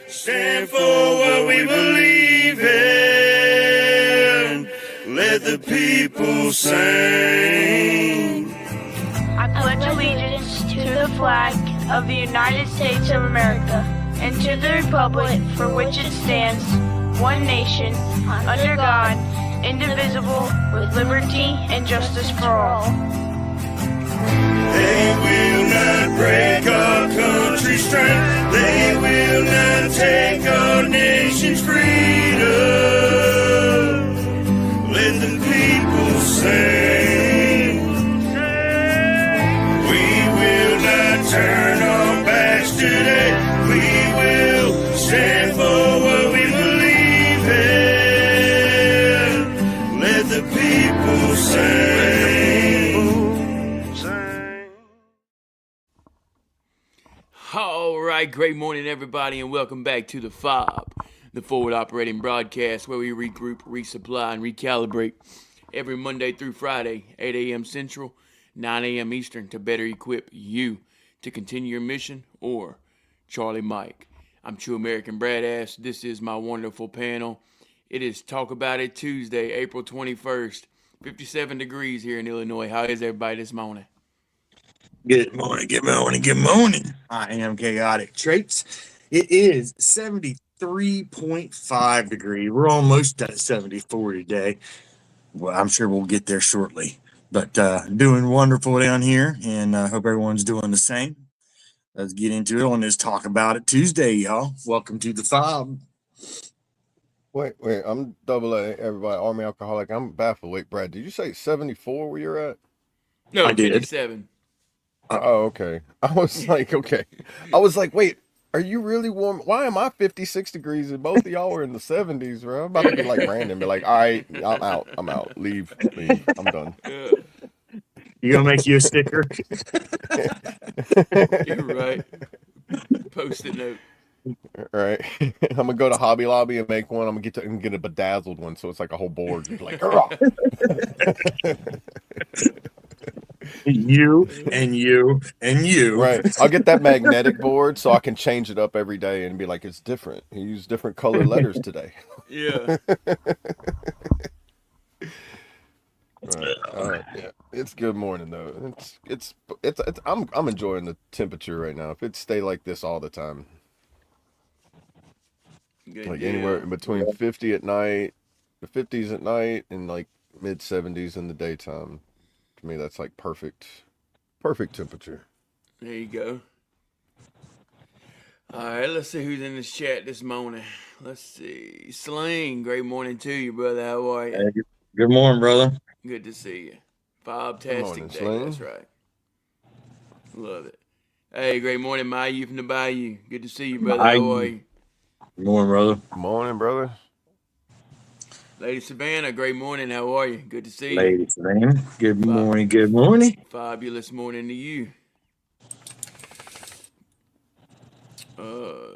stand for what we believe in. Let the people sing. I pledge allegiance to the flag of the United States of America and to the republic for which it stands, one nation, under God, indivisible, with liberty and justice for all. They will not break our country's strength. They will not take our nation's freedom. Let the people sing. We will not turn our backs today. We will stand for what we believe in. Let the people sing. All right, great morning, everybody, and welcome back to the F.O.B, the forward operating broadcast where we regroup, resupply, and recalibrate every Monday through Friday, 8 a.m. Central, 9 a.m. Eastern, to better equip you to continue your mission, or Charlie Mike. I'm True American Bradass. This is my wonderful panel. It is Talk About It Tuesday, April 21st, 57 degrees here in Illinois. How is everybody this morning? Good morning, good morning, good morning. I am Chaotic Traits. It is 73.5 degrees. We're almost at 74 today. Well, I'm sure we'll get there shortly. But doing wonderful down here, and I hope everyone's doing the same. Let's get into it on this Talk About It Tuesday, y'all. Welcome to the F.O.B. Wait, I'm double A, everybody, Army Alcoholic. I'm baffled. Wait, Brad, did you say 74 where you're at? No, I did. 57. Oh, okay. I was like, okay. I was like, wait, are you really warm? Why am I 56 degrees and both of y'all are in the 70s, bro? I'm about to be like Brandon, be like, all right, I'm out. Leave. I'm done. You gonna make you a sticker? You're right. Post-it note. All right. I'm gonna go to Hobby Lobby and make one. I'm gonna get a bedazzled one, so it's like a whole board. Like, You and you and you. right. I'll get that magnetic board so I can change it up every day and be like, it's different. He used different colored letters today. Yeah. Right. Yeah. It's good morning though. I'm enjoying the temperature right now. If it stay like this all the time, Good like deal. anywhere between 50 at night, the 50s at night, and like mid 70s in the daytime. To me, that's like perfect temperature. There you go. All right, let's see who's in this chat this morning. Let's see. Sling, great morning to you, brother. How are you? Hey, good morning, brother. Good to see you. Good Fantastic morning, day. Sling. That's right. Love it. Hey, great morning, Mayu from the Bayou. Good to see you, brother. How are you? Good morning, brother. Good morning, brother. Lady Savannah, great morning. How are you? Good to see you. Lady Savannah, good morning, good morning. Fabulous morning to you.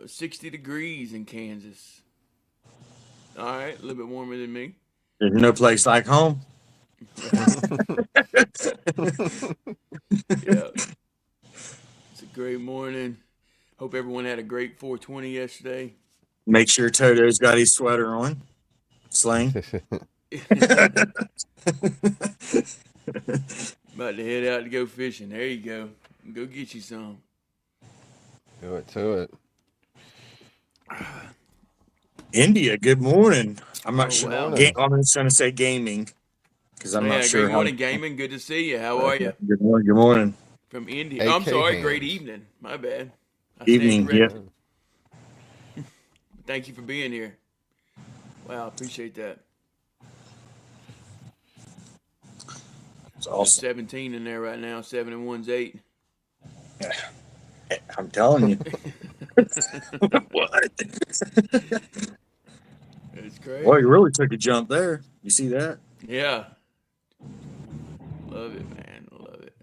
60 degrees in Kansas. All right, a little bit warmer than me. There's no place like home. Yeah. It's a great morning. Hope everyone had a great 420 yesterday. Make sure Toto's got his sweater on. Sling. About to head out to go fishing. There you go. Go get you some. Do it to it. India, good morning. I'm not Oh, sure. wow. I'm just going to say gaming because I'm not sure. Great morning, Gaming. Good to see you. How are you? Good morning. Good morning. From India. I'm AK sorry. hands. Great evening. My bad. I Evening. stand Yeah. corrected. Thank you for being here. Wow, appreciate that. It's awesome. 17 in there right now. 7 and 1's 8. I'm telling you. What? It's crazy. Well, you really took a jump there. You see that? Yeah. Love it, man. Love it.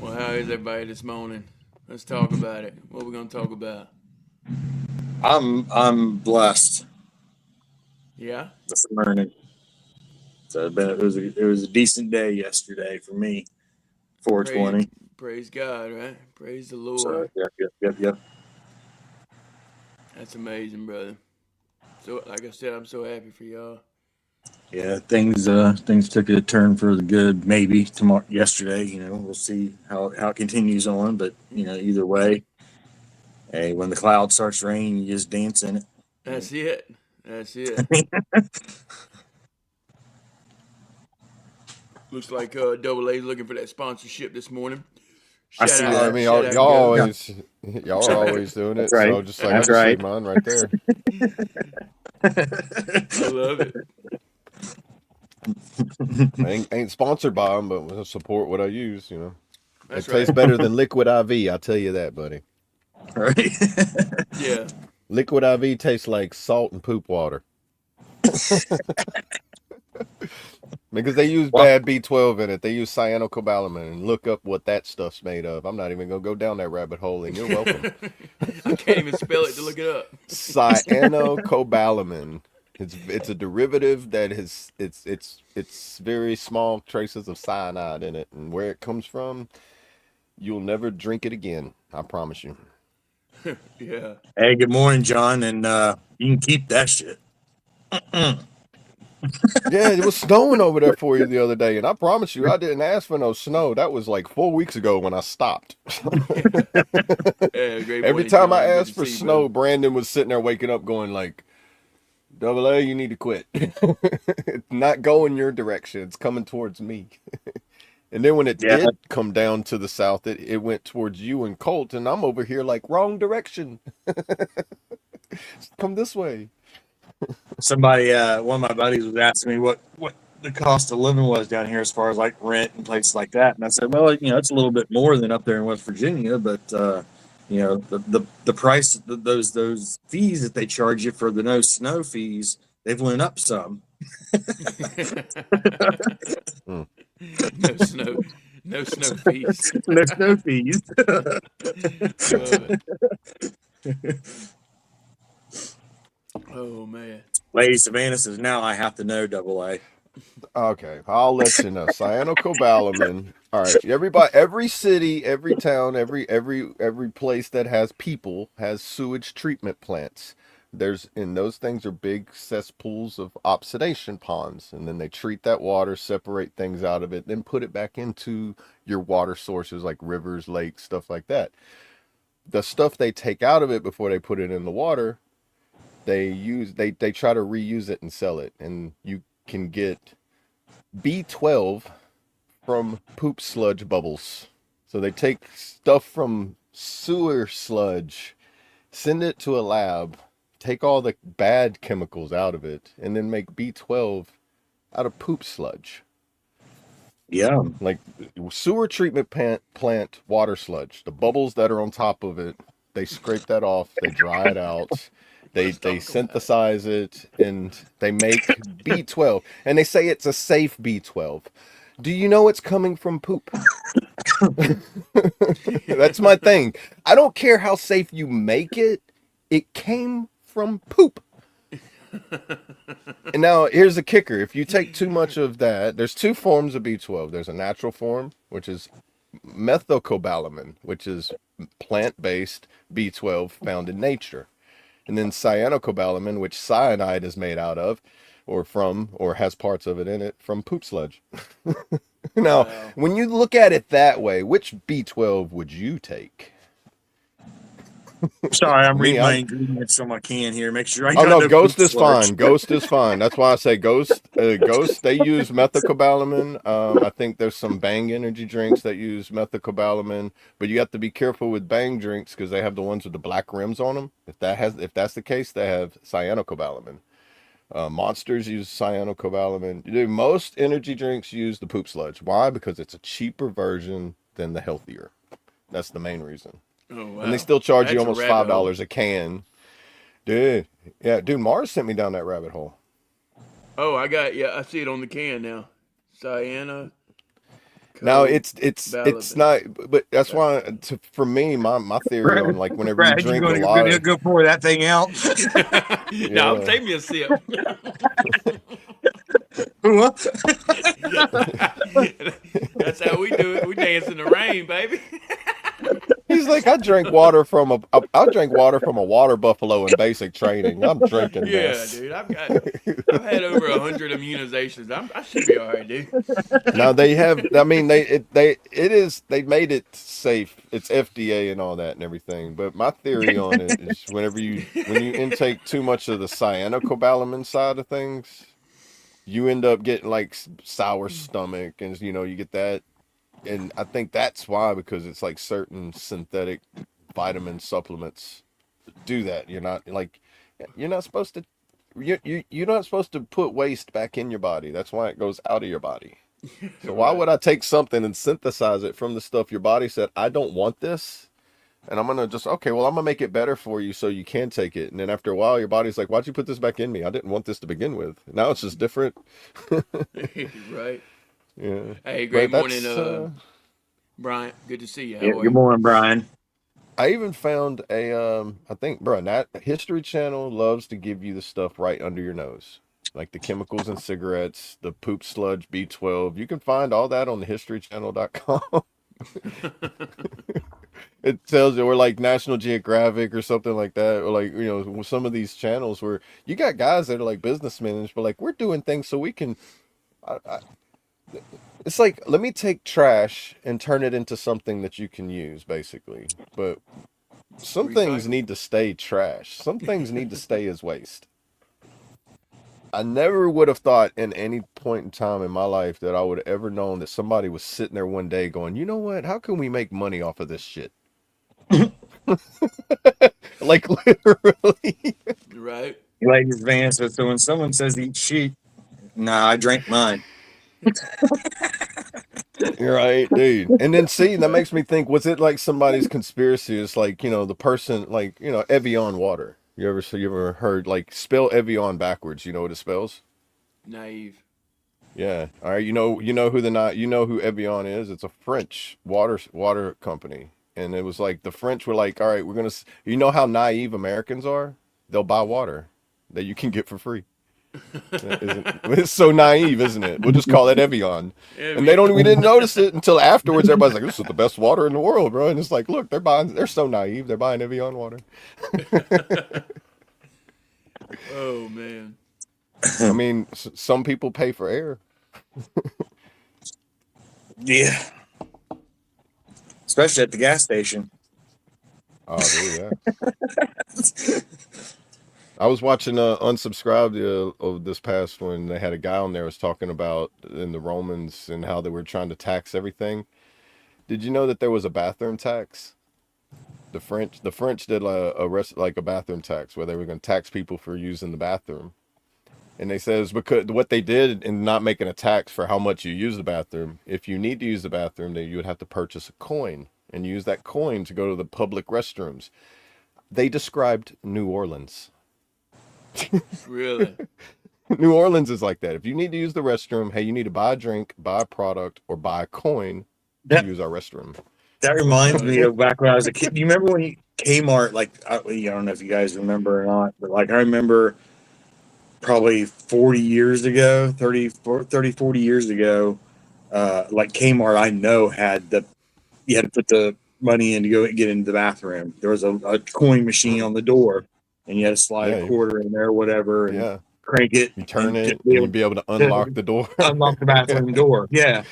Well, how is everybody this morning? Let's talk about it. What are we gonna talk about? I'm blessed. Yeah. This morning. So it was a decent day yesterday for me. 420. Praise God, right? Praise the Lord. So, yep. That's amazing, brother. So, like I said, I'm so happy for y'all. Yeah, things took a turn for the good. Maybe tomorrow, yesterday. We'll see how it continues on. But either way, hey, when the cloud starts raining, you just dance in it. That's it. That's it. Looks like Double A's looking for that sponsorship this morning. I Shout see out, I that. mean, shout y'all out, Ghost. are always doing That's it. right. So just like I That's just see right. mine right there. I love it. Ain't sponsored by them, but we'll support what I use. That's It tastes right. better than Liquid IV. I'll tell you that, buddy. Right. Yeah. Liquid IV tastes like salt and poop water because they use Well, bad B12 in it. They use cyanocobalamin, and look up what that stuff's made of. I'm not even gonna go down that rabbit hole, and you're welcome. I can't even spell it to look it up. Cyanocobalamin. It's a derivative that has it's very small traces of cyanide in it, and where it comes from, you'll never drink it again. I promise you. Yeah. hey, good morning, John, and you can keep that shit. Yeah, it was snowing over there for you the other day, and I promise you, I didn't ask for no snow. That was like 4 weeks ago when I stopped. Yeah, great Every morning, time I John. Good asked to for see you, snow, brother. Brandon was sitting there waking up going like, "Double A, you need to quit. It's not going your direction. It's coming towards me." And then when it Yeah, did come down to the south, it went towards you and Colt, and I'm over here like wrong direction. Come this way. somebody, one of my buddies was asking me what the cost of living was down here as far as like rent and places like that, and I said, well, it's a little bit more than up there in West Virginia, but the price, those fees that they charge you for the no snow fees, they've went up some. Hmm. No snow. No snow feast. No snow fees. Love it. Oh man. Lady Savannah says, now I have to know, Double A. Okay, I'll let you know. Cyanocobalamin. All right, everybody, every city, every town, every place that has people has sewage treatment plants. And those things are big cesspools of oxidation ponds, and then they treat that water, separate things out of it, then put it back into your water sources like rivers, lakes, stuff like that. The stuff they take out of it before they put it in the water, they try to reuse it and sell it, and you can get B12 from poop sludge bubbles. So they take stuff from sewer sludge, send it to a lab, take all the bad chemicals out of it, and then make B12 out of poop sludge. Yeah. Like sewer treatment plant water sludge. The bubbles that are on top of it, they scrape that off, they dry it out. They synthesize it and they make B12, and they say it's a safe B12. Do you know it's coming from poop? That's my thing. I don't care how safe you make it. It came from poop. And now here's the kicker. If you take too much of that, there's two forms of B12. There's a natural form, which is methylcobalamin, which is plant-based B12 found in nature. And then cyanocobalamin, which cyanide is made out of, or from, or has parts of it in it, from poop sludge. Now, Wow. when you look at it that way, which B12 would you take? Sorry, I'm Me, reading my I'm. ingredients on my can here. Make sure I Oh got no, no poop Ghost is sludge. fine. Ghost is fine. That's why I say Ghost. Ghost. They use methylcobalamin. I think there's some Bang energy drinks that use methylcobalamin, but you have to be careful with Bang drinks because they have the ones with the black rims on them. If that's the case, they have cyanocobalamin. Monsters use cyanocobalamin. Dude, most energy drinks use the poop sludge. Why? Because it's a cheaper version than the healthier. That's the main reason. Oh wow. And they still charge you That's a almost rabbit hole. $5 a can. Dude, yeah, dude, Mars sent me down that rabbit hole. Oh, I see it on the can now. Cyano. Now it's not, but that's why for me my theory on like whenever you Brad, you drink a going lot to of go pour that thing out? No, yeah. take me a sip. That's how we do it. We dance in the rain, baby. He's like, I drank water from I drank water from a water buffalo in basic training. I'm drinking Yeah, this. dude. I've had over 100 immunizations. I should be all right, dude. Now they have. I mean, they made it safe. It's FDA and all that and everything. But my theory on it is, when you intake too much of the cyanocobalamin side of things, you end up getting like sour stomach, and you get that. And I think that's why, because it's like certain synthetic vitamin supplements do that. You're not supposed to. You're not supposed to put waste back in your body. That's why it goes out of your body. So why would I take something and synthesize it from the stuff your body said, I don't want this? And I'm going to just, okay, well, I'm going to make it better for you so you can take it. And then after a while, your body's like, why'd you put this back in me? I didn't want this to begin with. Now it's just different. Right. Yeah. Hey, great But morning, Brian. Good to see you. How Yeah, are good you? morning, Brian. I even found I think, bro, that History Channel loves to give you the stuff right under your nose. Like the chemicals in cigarettes, the poop sludge, B12. You can find all that on the historychannel.com. It tells you, or like National Geographic or something like that, or like, some of these channels where you got guys that are like businessmen, but like, we're doing things so we can. I, it's like, let me take trash and turn it into something that you can use, basically. But some things Recycle. need to stay trash. Some things need to stay as waste. I never would have thought in any point in time in my life that I would have ever known that somebody was sitting there one day going, you know what? How can we make money off of this shit? Like literally. Right. Ladies Vance, so when someone says eat sheep, nah, I drank mine. You're right, dude. And then see, that makes me think, was it like somebody's conspiracy? It's like, the person, like, Evian water. You ever heard, like, spell Evian backwards? You know what it spells? Naive. Yeah. All right. You know who Evian is? It's a French water company. And it was like the French were like, all right, you know how naive Americans are? They'll buy water that you can get for free. It's so naive, isn't it? We'll just call it Evian. And we didn't notice it until afterwards. Everybody's like, this is the best water in the world, bro. And it's like, look, they're so naive. They're buying Evian water. Oh, man. I mean, some people pay for air. Yeah, especially at the gas station. Oh, dude, yeah. I was watching Unsubscribed of this past when they had a guy on there was talking about in the Romans and how they were trying to tax everything. Did you know that there was a bathroom tax? The French did a bathroom tax where they were going to tax people for using the bathroom. And they says because what they did in not making a tax for how much you use the bathroom, if you need to use the bathroom, then you would have to purchase a coin and use that coin to go to the public restrooms. They described New Orleans. Really? New Orleans is like that. If you need to use the restroom, hey, you need to buy a drink, buy a product, or buy a coin to That use our restroom. that reminds me of back when I was a kid. You remember when Kmart, like I don't know if you guys remember or not, but like I remember probably 40 years ago, 40 years ago, like Kmart, I know you had to put the money in to go get into the bathroom. There was a coin machine on the door, and you had to slide Yeah, a quarter in there or whatever and yeah. crank it You turn and it, and you'd be able to unlock the door. unlock the bathroom door. Yeah.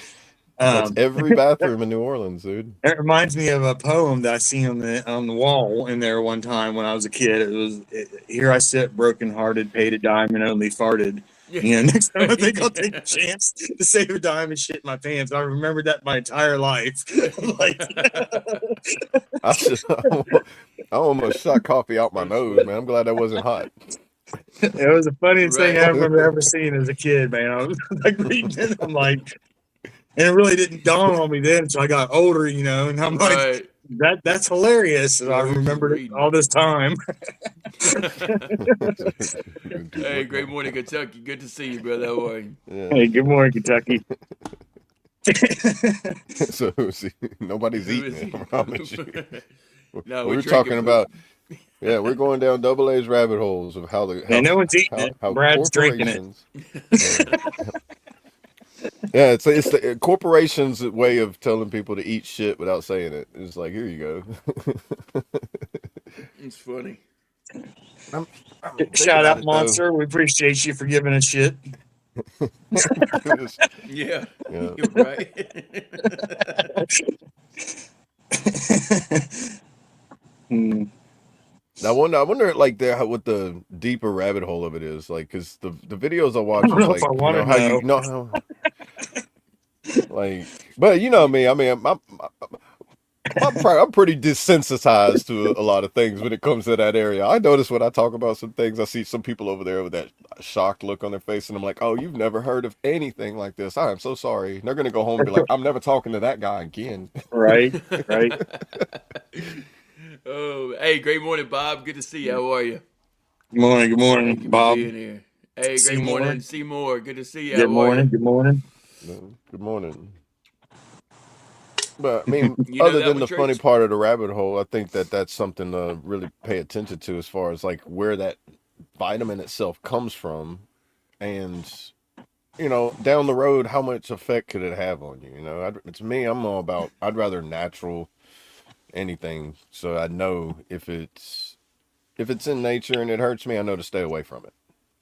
That's Um, every bathroom in New Orleans, dude. It reminds me of a poem that I seen on the wall in there one time when I was a kid. Here I sit, broken hearted, paid a dime and only farted. Next time I think I'll take a chance to save a dime and shit in my pants. I remembered that my entire life. Like, I almost shot coffee out my nose, man. I'm glad that wasn't hot. it was the funniest thing I Right. remember ever seeing as a kid, man. I was like reading it, I'm like, and it really didn't dawn on me then until I got older, and I'm like, Right. that's hilarious. And I Who's remembered it reading? all this time. Hey, great morning, Kentucky. Good to see you, brother. How are you? Yeah. Hey, good morning, Kentucky. So see, nobody's Who eating is it. he? I promise you. No, We're drinking talking food. about. Yeah, we're going down double A's rabbit holes of how And no one's eating it. how Brad's drinking it. corporations. Yeah, it's the corporation's way of telling people to eat shit without saying it. It's like, here you go. It's funny. I'm, I mean, think Shout about out, it though. Monster. We appreciate you for giving us shit. It's- Yeah, yeah. you're right. Hmm. I wonder, like, what the deeper rabbit hole of it is, like, because the videos I I watch don't is know if I like, want to how know. like, but you know me. I mean, I'm pretty desensitized to a lot of things when it comes to that area. I notice when I talk about some things, I see some people over there with that shocked look on their face, and I'm like, "Oh, you've never heard of anything like this. I am so sorry." And they're gonna go home and be like, "I'm never talking to that guy again." Right, right. Oh, hey, great morning, Bob. Good to see you. How are you? Good morning, Thank you for Bob. being here. Hey, great Seymour. morning, Seymour. Good to see you. Good How are you? morning. Good morning. Good morning. But I mean, You know other that than one, the funny Trace? part of the rabbit hole, I think that that's something to really pay attention to as far as like where that vitamin itself comes from, and down the road, how much effect could it have on you? It's me. I'm all about. I'd rather natural anything, so I know if it's in nature and it hurts me, I know to stay away from it.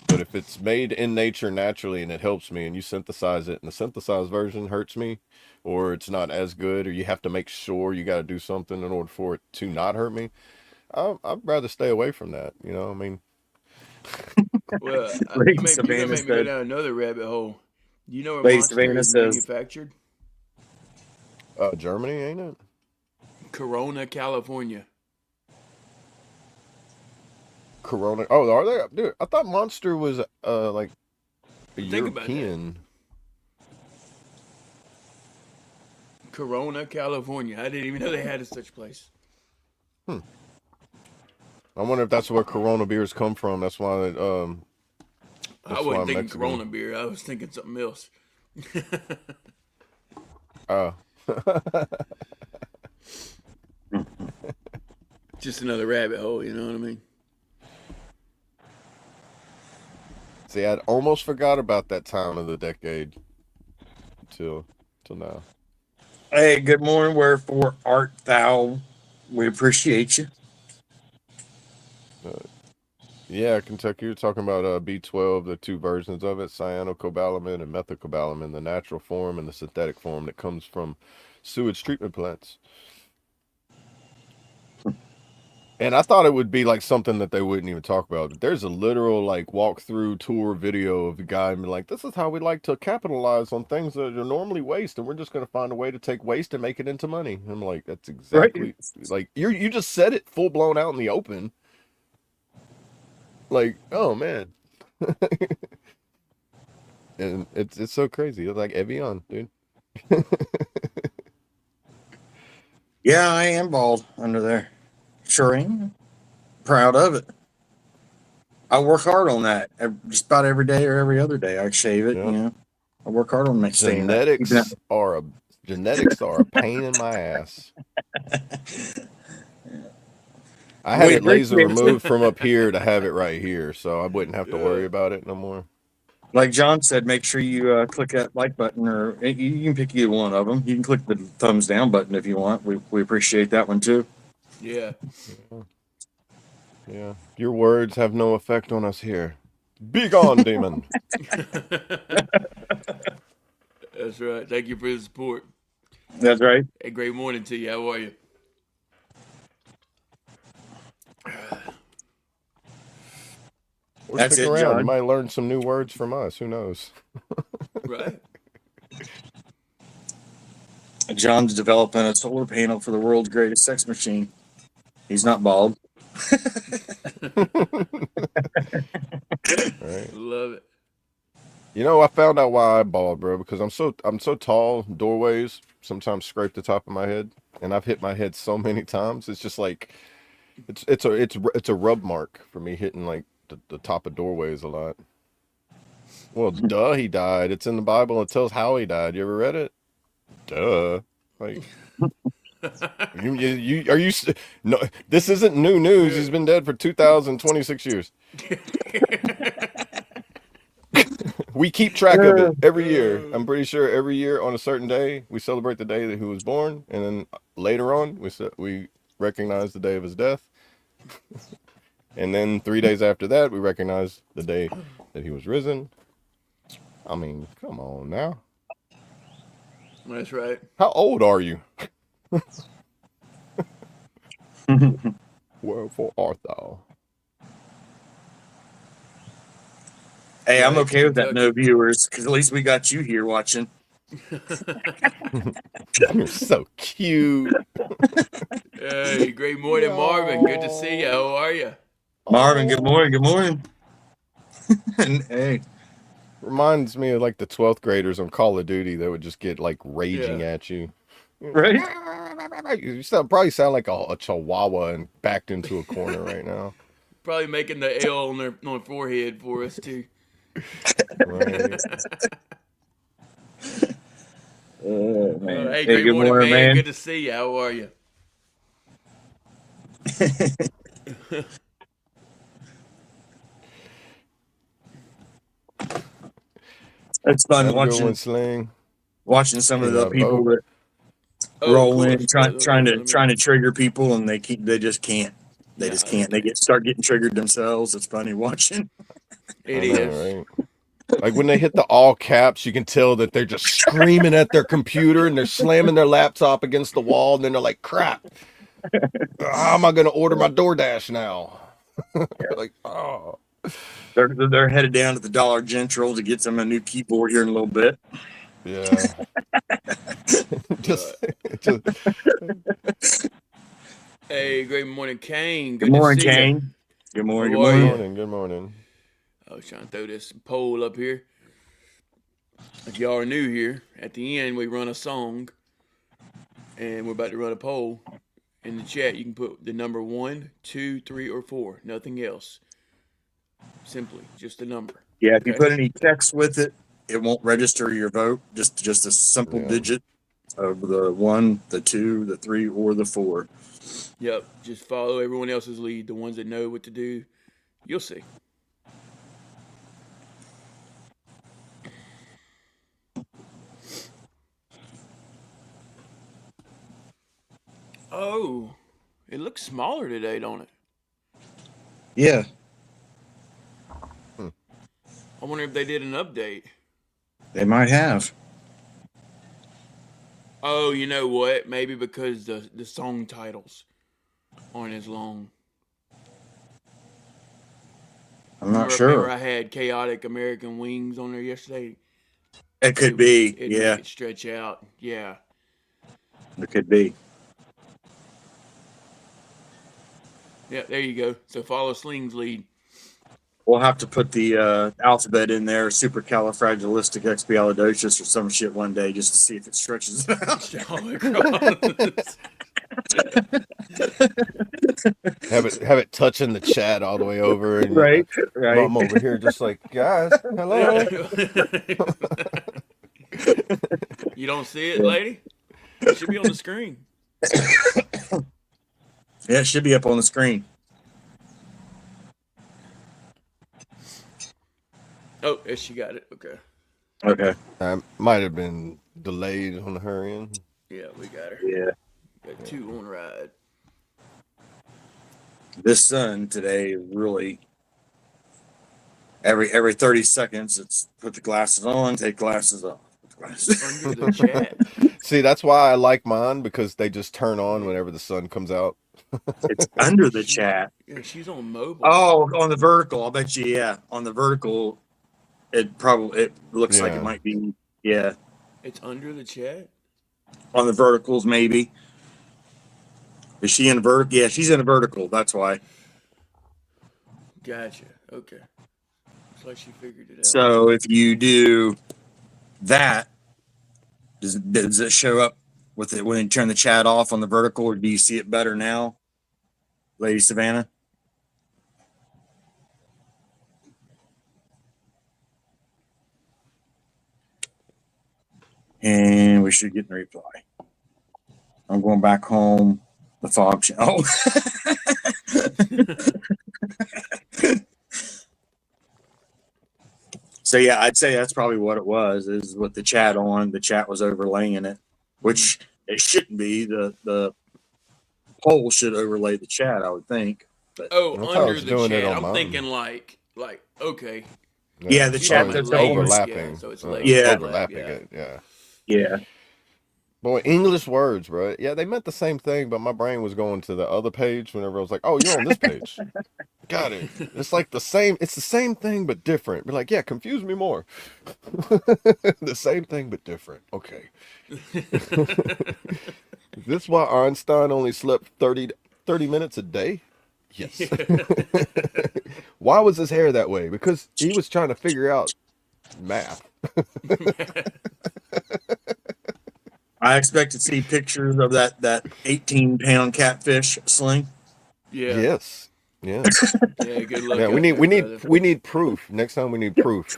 But if it's made in nature naturally and it helps me, and you synthesize it, and the synthesized version hurts me, or it's not as good, or you have to make sure you got to do something in order for it to not hurt me, I'd rather stay away from that. I mean, Well, Lady maybe you're gonna Savannah make me go said. down another rabbit hole. Do you know where Lady Monster Savannah is says. manufactured? Germany, ain't it? Corona, California. Corona. Oh, are they? Dude, I thought Monster was like a Think about that. European. Corona, California. I didn't even know they had a such place. I wonder if that's where Corona beers come from. I That's why wasn't thinking Mexican. Corona beer. I was thinking something else. Oh. Just another rabbit hole, you know what I mean? See, I'd almost forgot about that time of the decade till now. Hey, good morning. Wherefore art thou? We appreciate you. Yeah, Kentucky, you're talking about B12, the two versions of it, cyanocobalamin and methylcobalamin, the natural form and the synthetic form that comes from sewage treatment plants. And I thought it would be like something that they wouldn't even talk about. There's a literal like walkthrough tour video of the guy and be like, this is how we like to capitalize on things that are normally waste, and we're just gonna find a way to take waste and make it into money. I'm like, that's Right. exactly like you just said it full blown out in the open. Like, oh man. And it's so crazy. It's like Evian, dude. Yeah, I am bald under there. Sure am. Proud of it. I work hard on that. Just about every day or every other day. I shave it. Yeah. I work hard on staying that. Genetics are a pain in my ass. I had it laser removed from up here to have it right here, so I wouldn't have to worry about it no more. Like John said, make sure you click that like button, or you can pick either one of them. You can click the thumbs down button if you want. We appreciate that one too. Yeah. Yeah. Your words have no effect on us here. Be gone, demon. That's right. Thank you for the support. That's right. Hey, great morning to you. How are you? We're sticking around. John. You might learn some new words from us. Who knows? Right. John's developing a solar panel for the world's greatest sex machine. He's not bald. Right. Love it. I found out why I bald, bro, because I'm so tall. Doorways sometimes scrape the top of my head, and I've hit my head so many times. It's just like it's a rub mark for me hitting like the top of doorways a lot. Well, duh, he died. It's in the Bible. It tells how he died. You ever read it? Duh. Like, no, this isn't new news. He's been dead for 2,026 years. We keep track of it every year. I'm pretty sure every year on a certain day we celebrate the day that he was born, and then later on we recognize the day of his death, and then 3 days after that we recognize the day that he was risen. I mean, come on now. That's right. How old are you? Wherefore art thou? Hey, I'm Right, okay with that. No Kentucky. viewers, because at least we got you here watching. You're so cute. Hey, great morning, Marvin. Good to see you. How are you? Marvin, good morning. Good morning. And hey, Reminds me of like the 12th graders on Call of Duty that would just get like raging Yeah. at you. right? You probably sound like a chihuahua and backed into a corner right now. Probably making the L on their forehead for us too. Right. Man. Hey, Hey, great good morning, morning, man. man. Good to see you. How are you? It's fun Have a good watching one, Sling. some of Hey, the people Bo. that Oh, of roll in, course. trying Let me. to trigger people, and they just can't. They No, just can't. They start getting triggered themselves. It's funny watching. It I know, is. right? Like when they hit the all caps, you can tell that they're just screaming at their computer and they're slamming their laptop against the wall, and then they're like, crap, how am I going to order my DoorDash now? Like, oh. They're headed down to the Dollar General to get them a new keyboard here in a little bit. Yeah. just, Hey, great morning, Kane. Good Good to morning, see you. Kane. Good morning. How Good are good you? morning. morning. Good morning. I was trying to throw this poll up here. If y'all are new here, at the end we run a song, and we're about to run a poll. In the chat, you can put the number 1, 2, 3, or 4. Nothing else. Simply, just a number. Yeah, if you Okay? put any text with it, it won't register your vote. Just a simple Yeah. digit of the 1, the 2, the 3, or the 4. Yep. Just follow everyone else's lead. The ones that know what to do, you'll see. Oh, it looks smaller today, don't it? Yeah. I wonder if they did an update. They might have. Oh, you know what? Maybe because the song titles aren't as long. I'm not Remember sure. I had Chaotic American Wings on there yesterday? It could be. It'd Yeah, make it stretch out. Yeah. it could be. Yeah, there you go. So follow Sling's lead. We'll have to put the alphabet in there, supercalifragilisticexpialidocious or some shit one day, just to see if it stretches out. Have it touching the chat all the way over, and Right, right. I'm over here just like, guys, hello. You don't see it, lady? It should be on the screen. Yeah, it should be up on the screen. Oh, yes, she got it. Okay. Okay. I might have been delayed on her end. Yeah, we got her. Yeah. Got 2 on ride. This sun today really every 30 seconds it's put the glasses on, take glasses off. Under the chat. See, that's why I like mine, because they just turn on whenever the sun comes out. It's under the chat. Yeah, she's on mobile. Oh, on the vertical. I'll bet you, yeah. On the vertical, it looks like it Yeah. might be, yeah. It's under the chat? On the verticals, maybe. Is she in a vertical? Yeah, she's in a vertical. That's why. Gotcha. Okay. Looks like she figured it out. So if you do that, does it show up with it when you turn the chat off on the vertical, or do you see it better now, Lady Savannah? And we should get the reply. I'm going back home. The FOB channel. So yeah, I'd say that's probably what it was. Is with the chat on, the chat was overlaying it, which it shouldn't be. The poll should overlay the chat, I would think. But Oh, That's how I under was the doing it chat. on I'm mine. thinking like okay. yeah, the You're chat talking Oh, about does the whole. layers, overlapping. yeah. So it's layers. Yeah. overlap, Overlapping yeah. it. Yeah. Yeah, Boy, English words, bro. Yeah, they meant the same thing, but my brain was going to the other page whenever I was like, "Oh, you're on this page." Got it. It's like the same. It's the same thing but different. Be like, yeah, confuse me more. The same thing but different. Okay. Is this why Einstein only slept 30 minutes a day? Yes. Why was his hair that way? Because he was trying to figure out math. I expect to see pictures of that 18-pound catfish sling. Yeah. Yes. Yes. Yeah, good luck. Yeah, out there, brother. we need proof. Next time we need proof.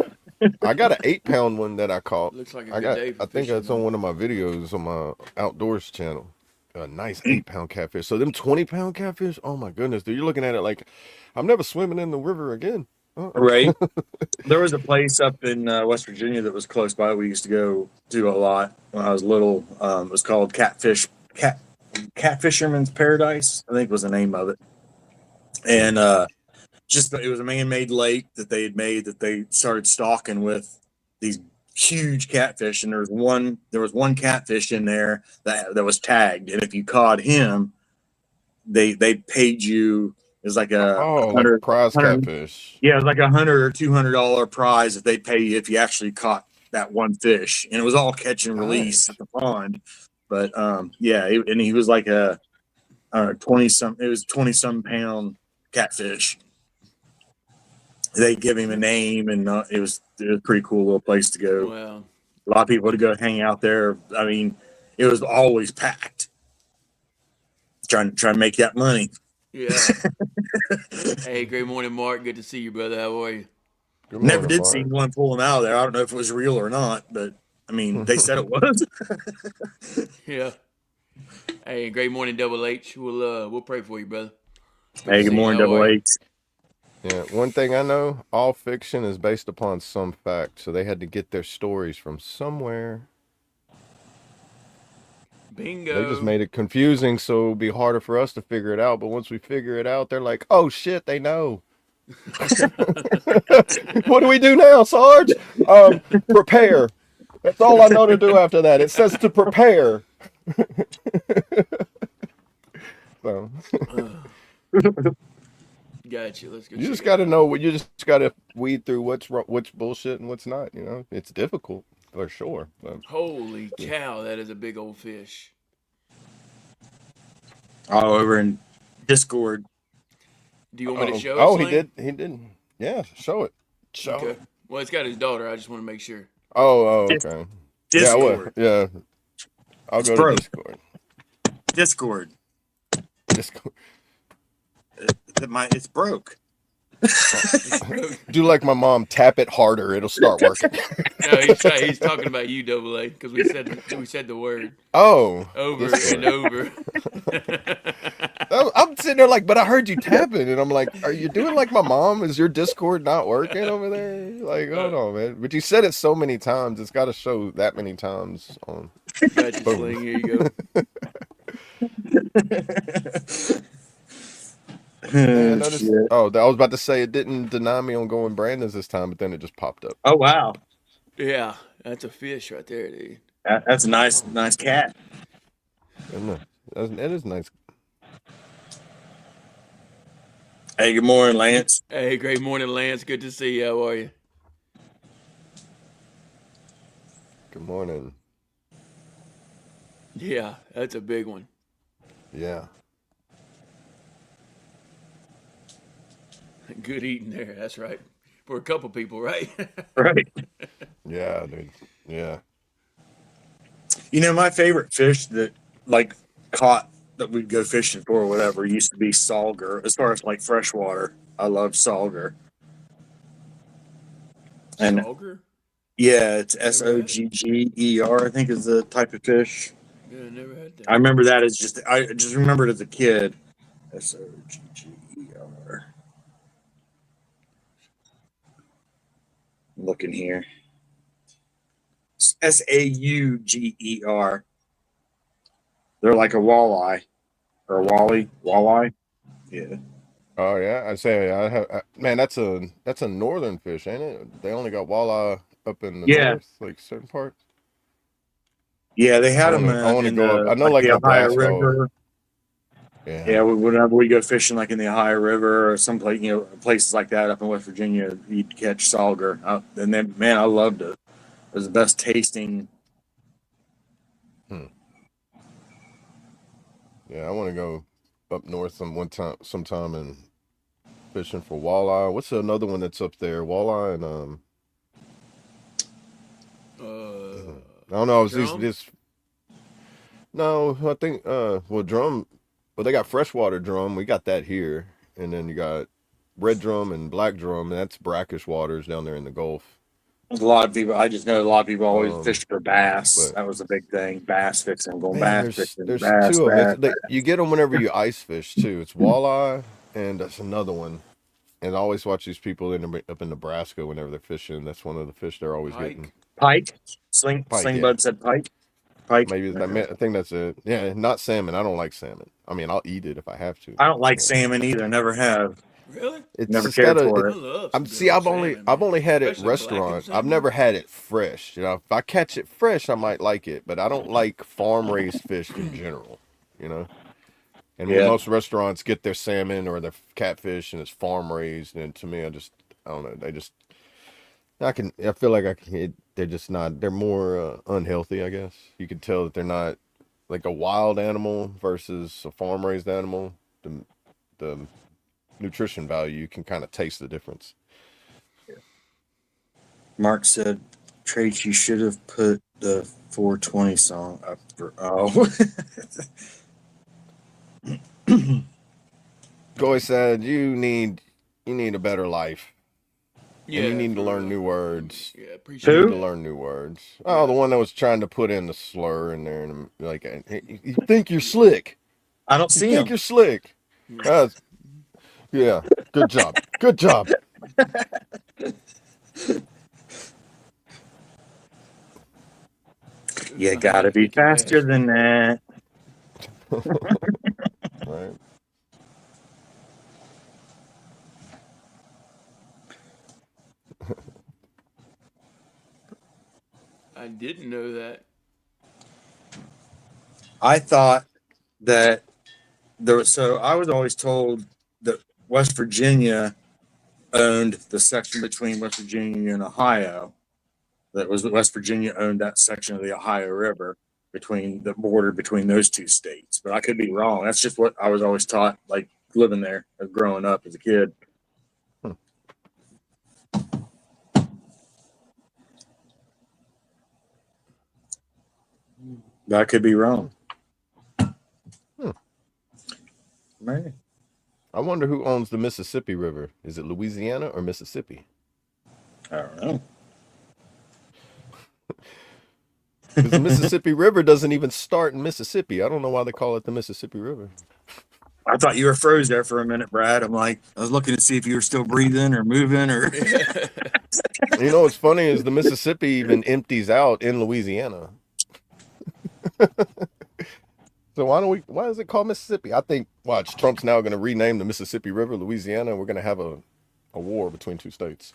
I got an 8-pound one that I caught. Looks like a good day for I think fishing. that's on one of my videos on my outdoors channel. A nice 8-pound catfish. So them 20-pound catfish, oh my goodness, dude. You're looking at it like I'm never swimming in the river again. Right. There was a place up in West Virginia that was close by. We used to go to a lot when I was little. It was called Catfisherman's Paradise, I think was the name of it. And just it was a man-made lake that they had made that they started stocking with these huge catfish. And there was one catfish in there that was tagged, and if you caught him, they paid you. It was like a Oh, like a 100, prize catfish. yeah, it was like $100 or $200 prize that they pay you if you actually caught that one fish, and it was all catch and release Nice. at the pond. But yeah, and he was like a 20-some. It was 20-some pound catfish. They give him a name, and it was a pretty cool little place to go. Wow. A lot of people would go hang out there. I mean, it was always packed. Trying to make that money. Yeah. Hey, great morning, Mark. Good to see you, brother. How are you? Good Never morning, did Mark. see one pull him out of there. I don't know if it was real or not, but I mean, they said it was. Yeah. Hey, great morning, Double H. We'll pray for you, brother. Hey, good morning, Double H. Yeah, one thing I know, all fiction is based upon some fact, so they had to get their stories from somewhere. Bingo. They just made it confusing, so it'll be harder for us to figure it out. But once we figure it out, they're like, "Oh shit, they know." What do we do now, Sarge? Prepare. That's all I know to do after that. It says to prepare. So Gotcha. Let's go. you just got to know what you just got to weed through what's bullshit and what's not. You know, it's difficult for sure. But Holy cow, that is a big old fish. All over in Discord. Do you want me to show it? oh, Sling? he did. Yeah, show it. Show Okay. it. Well, it's got his daughter. I just want to make sure. Oh, okay. Discord. Yeah. I'll It's go broke. to Discord. Discord. It's broke. Do like my mom, tap it harder, it'll start working. No, he's talking about you, Double A, because we said the word Oh, over Discord. and over. I'm sitting there like, but I heard you tapping, and I'm like, are you doing like my mom? Is your Discord not working over there? Like, hold on, man. But you said it so many times, it's got to show that many times on. Gotcha, Sling. Here you go. Yeah, I noticed, I was about to say it didn't deny me on going Brandon's this time, but then it just popped up. Oh wow, Yeah, that's a fish right there, dude. that's a nice cat. Isn't it? It is nice. Hey, good morning, Lance. Hey, great morning, Lance. Good to see you. How are you? Good morning. Yeah, that's a big one. Yeah. Good eating there. That's right. For a couple people, right? Right. Yeah, dude. Yeah. You know, my favorite fish that like caught that we'd go fishing for or whatever used to be sauger. As far as like freshwater, I love sauger. And Sauger? yeah, it's Sogger. I think is the type of fish. Yeah, I never had that. I remember that as I just remembered as a kid. Sogger. looking here. Sauger. They're like a walleye or a walleye. Yeah. Oh yeah, I say man, that's a northern fish, ain't it? They only got walleye up in the Yeah. north, like certain parts. Yeah, they had them I want to in go up. I know like like the Ohio Nebraska. River. Yeah. Yeah, whenever we go fishing, like in the Ohio River or some place, places like that up in West Virginia, you'd catch sauger. And then, man, I loved it. It was the best tasting. Hmm. Yeah, I want to go up north sometime and fishing for walleye. What's another one that's up there? Walleye and I don't know. It's Drum? this. No, I think well drum. Well, they got freshwater drum. We got that here, and then you got red drum and black drum. And that's brackish waters down there in the Gulf. A lot of people, I just know a lot of people always Um, fished for bass. but That was a big thing. Bass fixing, going man, bass there's fixing, there's bass, two of them. bass. You get them whenever you ice fish too. It's walleye, and that's another one. And I always watch these people up in Nebraska whenever they're fishing. That's one of the fish they're always Pike? getting. Pike, Pike, Sling yeah. Bud said pike. Pike. Maybe I think that's it. Yeah, not salmon. I don't like salmon. I mean, I'll eat it if I have to. I don't like Yeah. salmon either. Never have. Really? Never cared for I it. love I'm some see. good I've old only salmon, I've man. only had it Especially blackened restaurant. I've salmon. never had it fresh. If I catch it fresh, I might like it, but I don't like farm raised fish in general. You know, and when Yeah. most restaurants get their salmon or their catfish and it's farm raised, and to me, I don't know. I feel like they're just not. They're more unhealthy. I guess you can tell that they're not like a wild animal versus a farm raised animal. The nutrition value, you can kind of taste the difference. Mark said, Trace, you should have put the 420 song up for. Oh. Joy said, you need a better life. Yeah, And you need to for learn real. new words. Yeah, You appreciate need Who? to that. learn new words. Oh, the one that was trying to put in the slur in there, and like, hey, you think you're slick? I don't You see think him. you're slick? Uh, yeah. Good job. Good job. You gotta be Kicking ass. faster than that. Right. I didn't know that. I thought that so I was always told that West Virginia owned the section between West Virginia and Ohio. That was West Virginia owned that section of the Ohio River between the border between those two states. But I could be wrong. That's just what I was always taught, like living there, growing up as a kid. But I could be wrong. Man. I wonder who owns the Mississippi River. Is it Louisiana or Mississippi? I don't know. Because the Mississippi River doesn't even start in Mississippi. I don't know why they call it the Mississippi River. I thought you were froze there for a minute, Brad. I'm like, I was looking to see if you were still breathing or moving or. You know what's funny is the Mississippi even empties out in Louisiana. So why is it called Mississippi? I think, watch, Trump's now going to rename the Mississippi River Louisiana, and we're going to have a war between two states.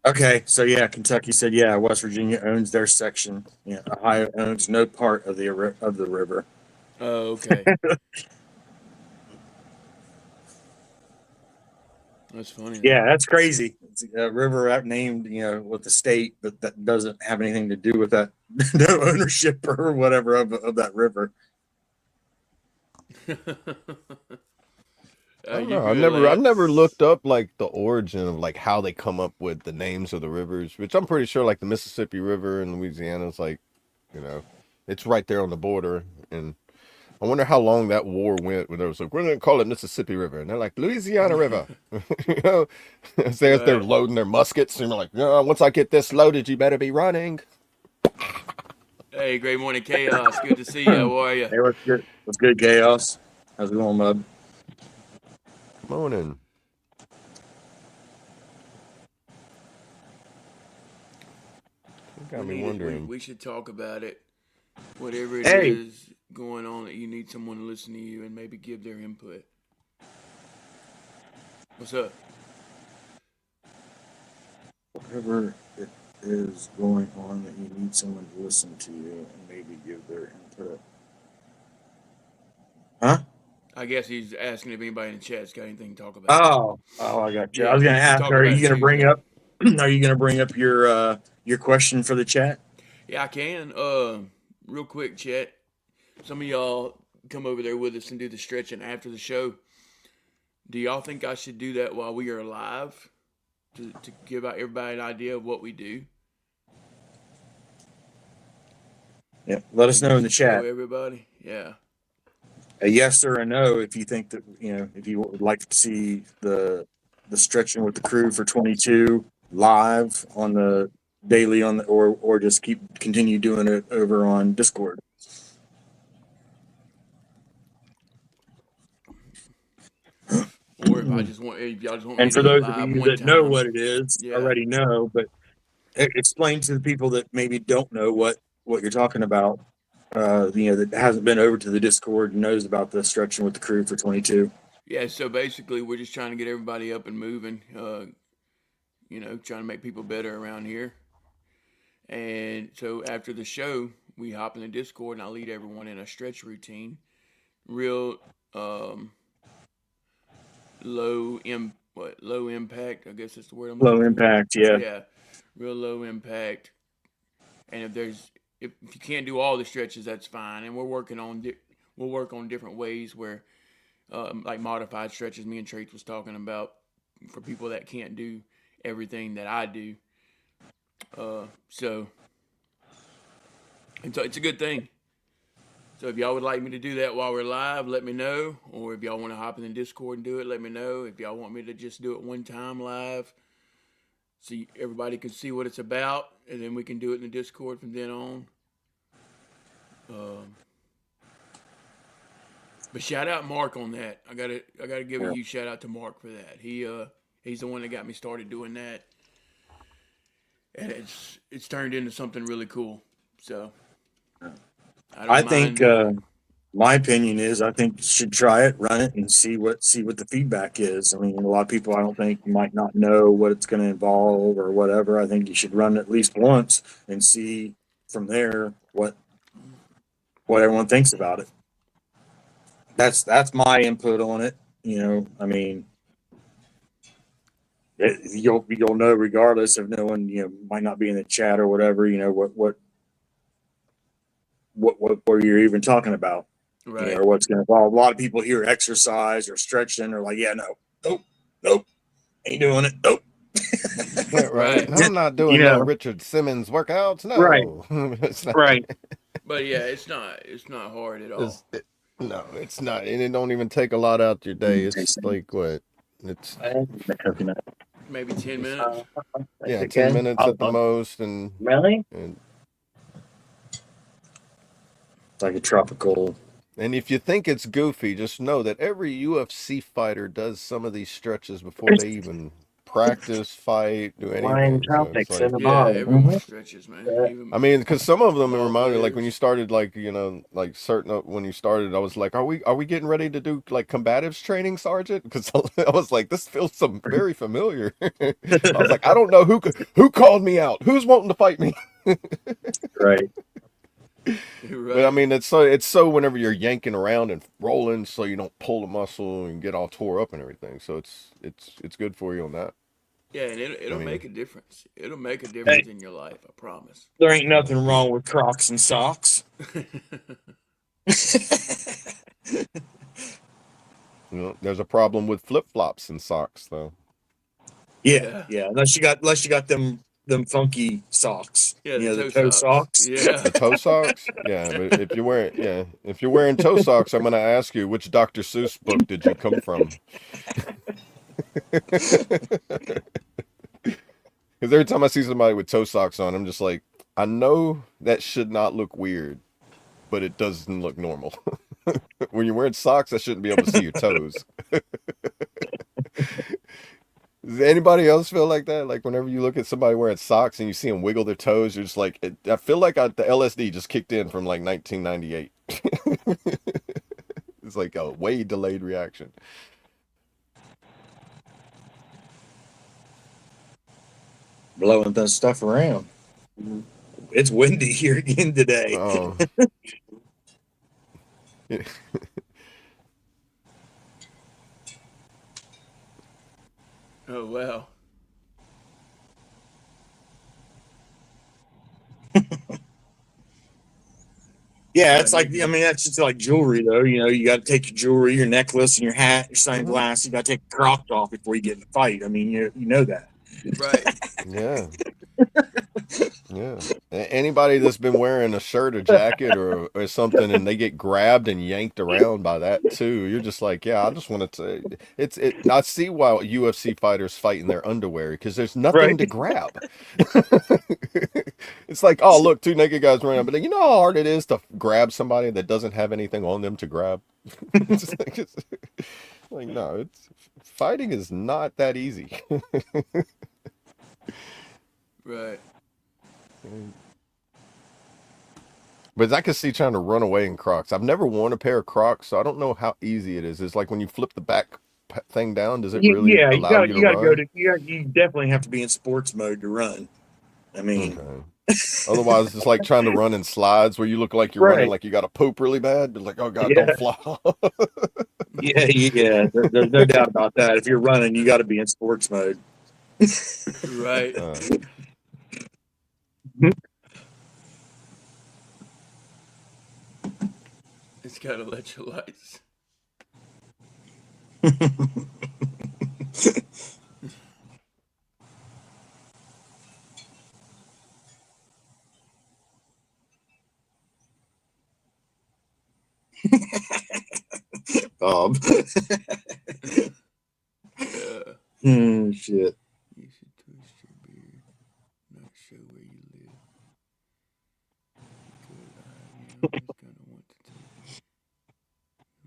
Okay, so yeah, Kentucky said West Virginia owns their section. Yeah, Ohio owns no part of the river. Oh, okay. That's funny. Yeah, that's crazy. It's a river named, with the state, but that doesn't have anything to do with that, no ownership or whatever of that river. I don't You know. good, I Lance? never looked up like the origin of like how they come up with the names of the rivers, which I'm pretty sure like the Mississippi River in Louisiana is like, it's right there on the border. And I wonder how long that war went when they was like, we're gonna call it Mississippi River, and they're like Louisiana River. Say if they're Right. loading their muskets, and they're like, once I get this loaded, you better be running. Hey, great morning, Chaos. Good to see you. How are you? Hey, what's good? What's good, Chaos? How's it going, Mud? Morning. got me we wondering. should talk about it. Whatever it Hey, is going on that you need someone to listen to you and maybe give their input. What's up? whatever it is going on that you need someone to listen to you and maybe give their input. Huh? I guess he's asking if anybody in the chat's got anything to talk about. Oh, I got you. I Yeah, was we gonna can ask, talk are about you it gonna bring Tuesday. up are you gonna bring up your question for the chat? Yeah, I can. Real quick, chat. Some of y'all come over there with us and do the stretching after the show. Do y'all think I should do that while we are live to give out everybody an idea of what we do Yeah. Let us and know in the just show chat. everybody? Yeah. A yes or a no if you think that if you would like to see the stretching with the crew for 22 live on the daily on the or just continue doing it over on Discord. Or if y'all just want me And to for do it those of live you one that know time. what it is, Yeah. already know, but explain to the people that maybe don't know what you're talking about. That hasn't been over to the Discord and knows about the stretching with the crew for 22. Yeah, so basically we're just trying to get everybody up and moving, trying to make people better around here. And so after the show, we hop in the Discord and I lead everyone in a stretch routine. Real um, low impact, I guess that's the word I'm looking Low for. impact, yeah. Yeah, real low impact. And if you can't do all the stretches, that's fine. And we'll work on different ways where like modified stretches me and Trace was talking about for people that can't do everything that I do. So it's a good thing. So if y'all would like me to do that while we're live, let me know. Or if y'all want to hop in the Discord and do it, let me know. If y'all want me to just do it one time live, so everybody can see what it's about, and then we can do it in the Discord from then on. But shout out Mark on that. I gotta give a huge shout out to Mark for that. He's the one that got me started doing that, and it's turned into something really cool. So I I don't think mind doing it. my opinion is I think you should try it, run it, and see what the feedback is. I mean, a lot of people I don't think might not know what it's going to involve or whatever. I think you should run it at least once and see from there what everyone thinks about it. That's my input on it. I mean, you'll know regardless of no one might not be in the chat or whatever. What you're even talking about. Right. Or what's going to involve. A lot of people hear exercise or stretching or like, yeah, no, nope, ain't doing it. Nope. Right. Right. I'm not you doing no know, Richard Simmons workouts. right, No. It's not. right. But yeah, it's not hard at all. No, it's not. And it don't even take a lot out your day. It's Jason, like what? It's the coconut. Maybe 10 minutes. yeah, That's 10 okay. minutes at the most Really? and It's like a tropical and if you think it's goofy, just know that every UFC fighter does some of these stretches before they even practice, fight, do flying anything. So it's tropics in like the Yeah, bottle. everyone stretches, man. I Even mean, because some of them ball remind me, like when you players. started, like like certain when you started, I was like, are we getting ready to do like combatives training, Sergeant? Because I was like, this feels some very familiar. I was like, I don't know who called me out, who's wanting to fight me. Right. But I Right. mean, it's so whenever you're yanking around and rolling, so you don't pull the muscle and get all tore up and everything. So it's good for you on that. Yeah, and I it'll mean, make a difference. It'll make a Hey, difference in your life. I promise. there ain't yeah. nothing wrong with Crocs and socks. There's a problem with flip flops and socks, though. Yeah, Yeah. yeah. Unless you got them funky socks. Yeah, the The toe toe socks. socks. Yeah. The toe socks? Yeah, but if you're wearing toe socks, I'm gonna ask you which Dr. Seuss book did you come from? Because every time I see somebody with toe socks on, I'm just like, I know that should not look weird, but it doesn't look normal. When you're wearing socks, I shouldn't be able to see your toes. Does anybody else feel like that? Like whenever you look at somebody wearing socks and you see them wiggle their toes, you're just like, I feel like the LSD just kicked in from like 1998. It's like a way delayed reaction. Blowing that stuff around. It's windy here again today. Oh, Oh wow. Yeah, Yeah, it's like, I mean, that's just like jewelry, though. You know, you got to take your jewelry, your necklace, and your hat, your sunglasses. You got to take your Crocs off before you get in the fight. I mean, you know that. right. yeah. Yeah. Anybody that's been wearing a shirt or jacket or something and they get grabbed and yanked around by that too, you're just like, yeah, I just want to. I see why UFC fighters fight in their underwear because there's nothing Right. to grab. It's like, oh look, two naked guys running, but you know how hard it is to grab somebody that doesn't have anything on them to grab. It's like no, it's fighting is not that easy. Right. But I can see trying to run away in Crocs. I've never worn a pair of Crocs, so I don't know how easy it is. It's like when you flip the back thing down, does it really Yeah, allow you to you got to go run? to you definitely have to be in sports mode to run. I mean, Okay. Otherwise, it's like trying to run in slides where you look like you're running right? like you got to poop really bad, but like, oh God, Yeah, don't fly. yeah. There's no doubt about that. If you're running, you got to be in sports mode. Right. Uh, It's got electrolytes. Bob. Shit. You should twist your beard, not show where you live. Because I just kind of want to take.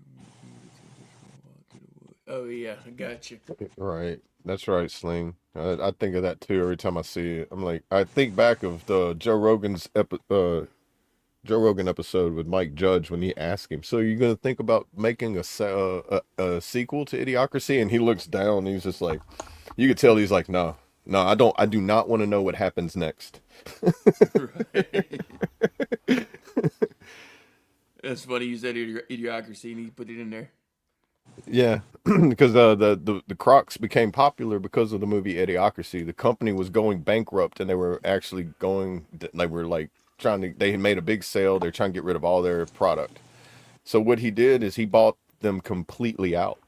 I want you to take a stroll out to the woods. Oh yeah, I got you. right. That's right, Sling. I think of that too every time I see it. I'm like, I think back of the Joe Rogan episode with Mike Judge when he asked him, "So you're gonna think about making a sequel to Idiocracy?" And he looks down and he's just like, you could tell he's like, "No, no, I don't. I do not want to know what happens next." Right. That's funny. You said idiocracy, and he put it in there. Yeah, because the Crocs became popular because of the movie Idiocracy. The company was going bankrupt, and they were actually going. They were like trying to. They had made a big sale. They're trying to get rid of all their product. So what he did is he bought them completely out.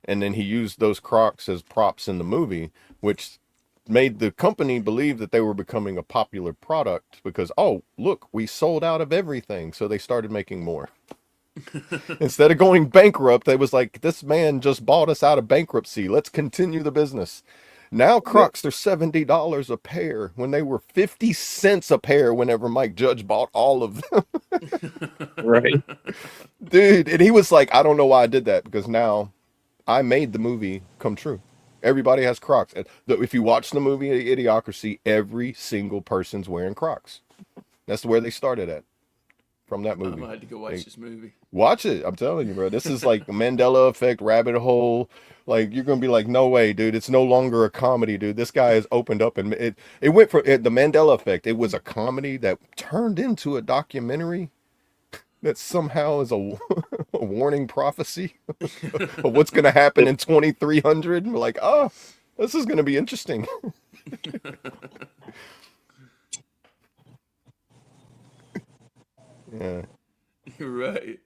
And then he used those Crocs as props in the movie, which made the company believe that they were becoming a popular product because, oh, look, we sold out of everything. So they started making more. Instead of going bankrupt, they was like, this man just bought us out of bankruptcy. Let's continue the business. Now Crocs are $70 a pair when they were 50 cents a pair whenever Mike Judge bought all of them. Right. Dude, and he was like, I don't know why I did that because now I made the movie come true. Everybody has Crocs. And if you watch the movie Idiocracy, every single person's wearing Crocs. That's where they started at from that I'm movie. gonna have to go watch this movie. Watch it. I'm telling you, bro. This is like the Mandela effect, rabbit hole. Like you're gonna be like, no way, dude. It's no longer a comedy, dude. This guy has opened up, and it went from the Mandela effect. It was a comedy that turned into a documentary that somehow is a, a warning prophecy of what's gonna happen in 2300. We're like, oh, this is gonna be interesting. Yeah. Right.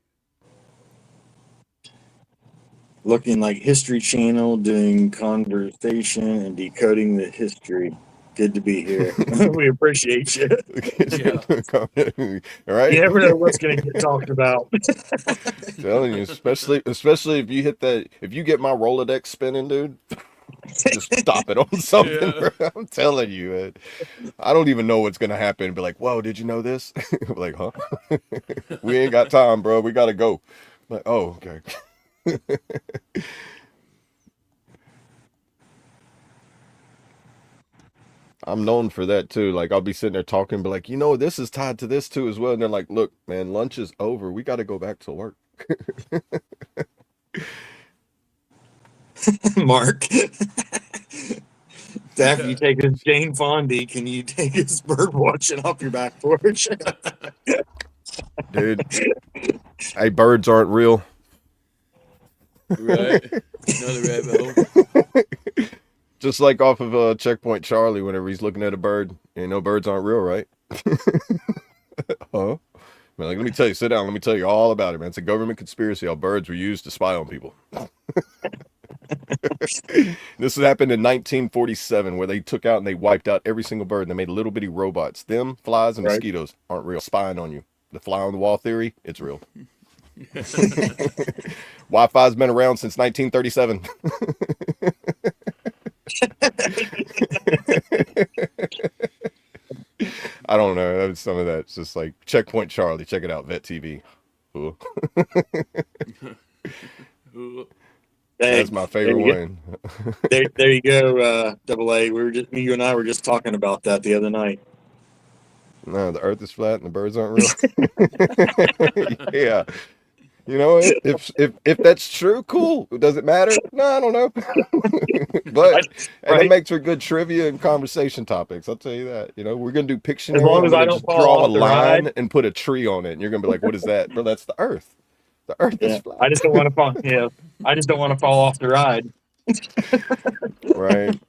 Looking like History Channel, doing conversation and decoding the history. Good to be here. We appreciate you. Yeah. Right? You never know what's going to get talked about. Telling you, especially if you hit that, if you get my Rolodex spinning, dude, just stop it on something, Yeah. bro. I'm telling you, man. I don't even know what's gonna happen. Be like, whoa, did you know this? Like, huh? We ain't got time, bro. We gotta go. Like, oh, okay. I'm known for that too. Like I'll be sitting there talking, but like, this is tied to this too as well. And they're like, look, man, lunch is over. We got to go back to work. Mark. After you take his Jane Fonda, can you take his bird watching off your back porch? Dude, hey, birds aren't real. Right. Another rabbit hole. Just like off of Checkpoint Charlie, whenever he's looking at a bird, birds aren't real, right? Huh? Man, like, let me tell you, sit down. Let me tell you all about it, man. It's a government conspiracy how birds were used to spy on people. This happened in 1947, where they took out and they wiped out every single bird. And they made little bitty robots. Them, flies, and Right. mosquitoes aren't real. Spying on you. The fly on the wall theory, it's real. Wi-Fi's been around since 1937. I don't know. That was some of that. It's just like Checkpoint Charlie. Check it out. Vet TV. Ooh. That's my favorite one. There you go, Double A. You and I were just talking about that the other night. No, the Earth is flat and the birds aren't real. Yeah. If that's true, cool. Does it matter? No, I don't know. But and it makes for good trivia and conversation topics. I'll tell you that. We're gonna do Pictionary. As long as I don't just fall draw a off the line ride. and put a tree on it, and you're gonna be like, "What is that?" Bro, that's the Earth. The Earth is flat. I just don't want to fall. Yeah, I just don't want to fall off the ride. Right.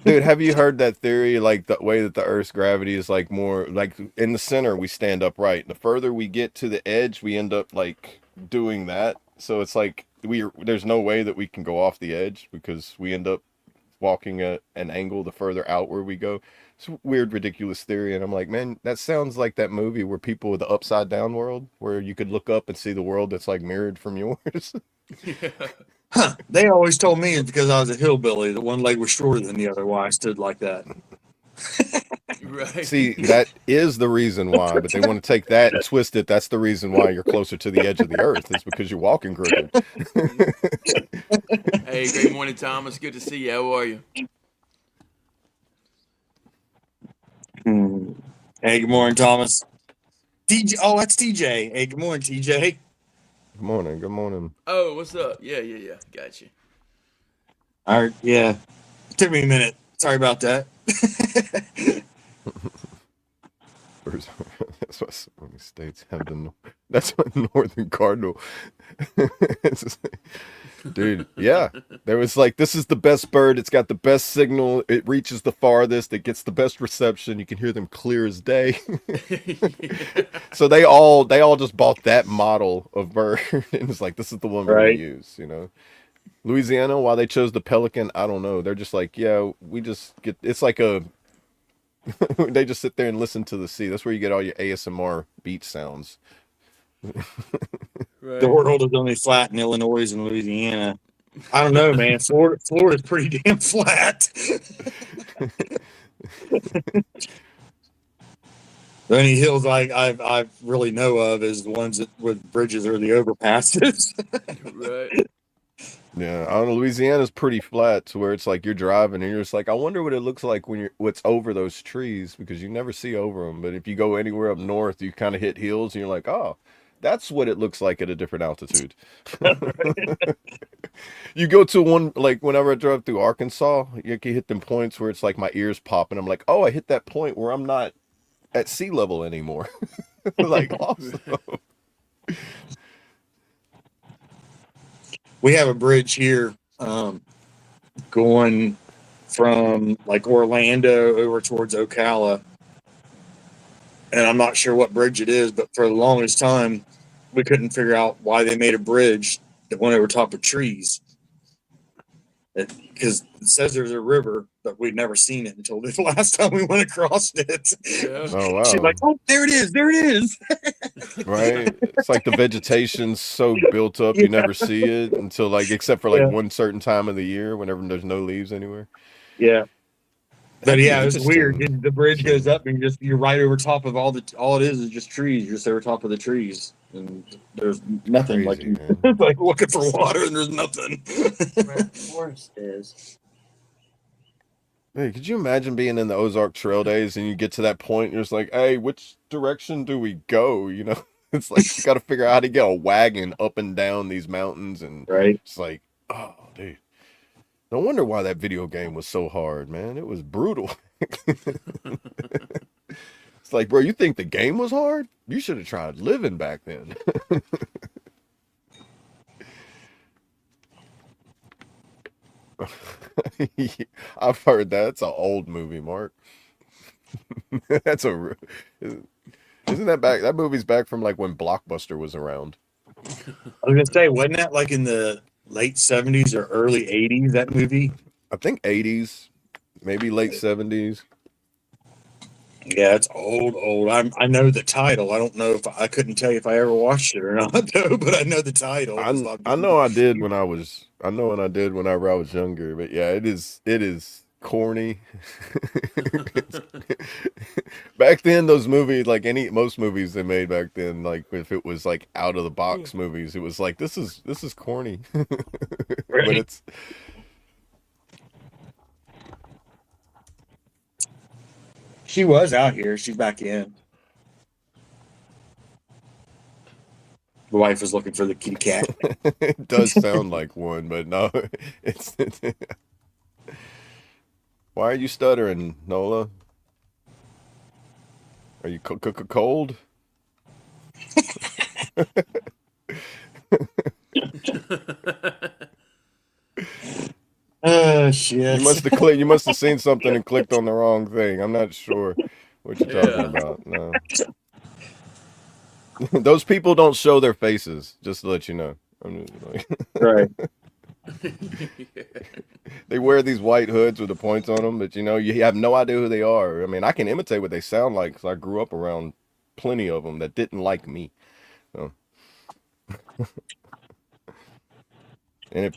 Dude, have you heard that theory? Like the way that the Earth's gravity is like more like in the center, we stand upright. The further we get to the edge, we end up like doing that. So it's like there's no way that we can go off the edge because we end up walking at an angle the further outward we go. It's a weird, ridiculous theory. And I'm like, man, that sounds like that movie where people with the upside down world, where you could look up and see the world that's like mirrored from yours. Huh. They always told me it's because I was a hillbilly. The one leg was shorter than the other. Why I stood like that. Right. See, that is the reason why, but they want to take that and twist it. That's the reason why you're closer to the edge of the earth. It's because you're walking crooked. Hey, great morning, Thomas. Good to see you. How are you? Hey, good morning, Thomas. TJ. Oh, that's TJ. Hey, good morning, TJ. Good morning. Good morning. Oh, what's up? Yeah. Gotcha. All right. Yeah. It took me a minute. Sorry about that. That's what so many states have that's what Northern Cardinal. Dude, yeah. There was like, this is the best bird. It's got the best signal. It reaches the farthest. It gets the best reception. You can hear them clear as day. So they all just bought that model of bird and it's like, this is the one we're Right. gonna use, Louisiana, why they chose the pelican, I don't know. They're just like, yeah, we just get, it's like they just sit there and listen to the sea. That's where you get all your ASMR beach sounds. Right. The world is only flat in Illinois and Louisiana. I don't know, man. Florida's pretty damn flat. The only hills I really know of is the ones that with bridges or the overpasses. Right. Yeah, I don't know. Louisiana's pretty flat to where it's like you're driving and you're just like, I wonder what it looks like when what's over those trees because you never see over them. But if you go anywhere up north, you kind of hit hills and you're like, oh, that's what it looks like at a different altitude. You go to one, like whenever I drove through Arkansas, you can hit them points where it's like my ears pop and I'm like, oh, I hit that point where I'm not at sea level anymore. Like, awesome. We have a bridge here going from like Orlando over towards Ocala. And I'm not sure what bridge it is, but for the longest time, we couldn't figure out why they made a bridge that went over top of trees. Because it says there's a river, but we'd never seen it until the last time we went across it. Yeah. Oh, wow. She's like, oh, there it is. There it is. Right? It's like the vegetation's so built up, you never see it until like, except for like one certain time of the year, whenever there's no leaves anywhere. Yeah. But That'd be yeah, it's weird. interesting. The bridge goes up and you're right over top of all it is just trees. You're just over top of the trees. And there's nothing Crazy, like like looking for water and there's nothing. Where the forest is. Hey, could you imagine being in the Ozark Trail days and you get to that point and you're just like, hey, which direction do we go? You know, it's like you got to figure out how to get a wagon up and down these mountains. And Right. it's like, oh, dude. No wonder why that video game was so hard, man. It was brutal. It's like, bro, you think the game was hard? You should have tried living back then. I've heard that. It's an old movie, Mark. That's a. Isn't that back? That movie's back from like when Blockbuster was around. I was gonna say, wasn't that like in the late 70s or early 80s, that movie? I think 80s, maybe late 70s. Yeah, it's old. I know the title. I don't know if I couldn't tell you if I ever watched it or not, though, but I know the title. I know I did when I was I know when I did whenever I was younger, but yeah, it is corny. Back then, those movies, like most movies they made back then, like if it was like out of the box movies, it was like this is corny. But Right. it's She was out here. She's back in. The wife was looking for the kitty cat. it does sound like one, but no, it's why are you stuttering, Nola? Are you cold? Oh shit. You must have seen something and clicked on the wrong thing. I'm not sure what you're talking Yeah. about. No. Those people don't show their faces, just to let you know. I'm just like, Right. they wear these white hoods with the points on them, but you have no idea who they are. I mean, I can imitate what they sound like because I grew up around plenty of them that didn't like me. So, and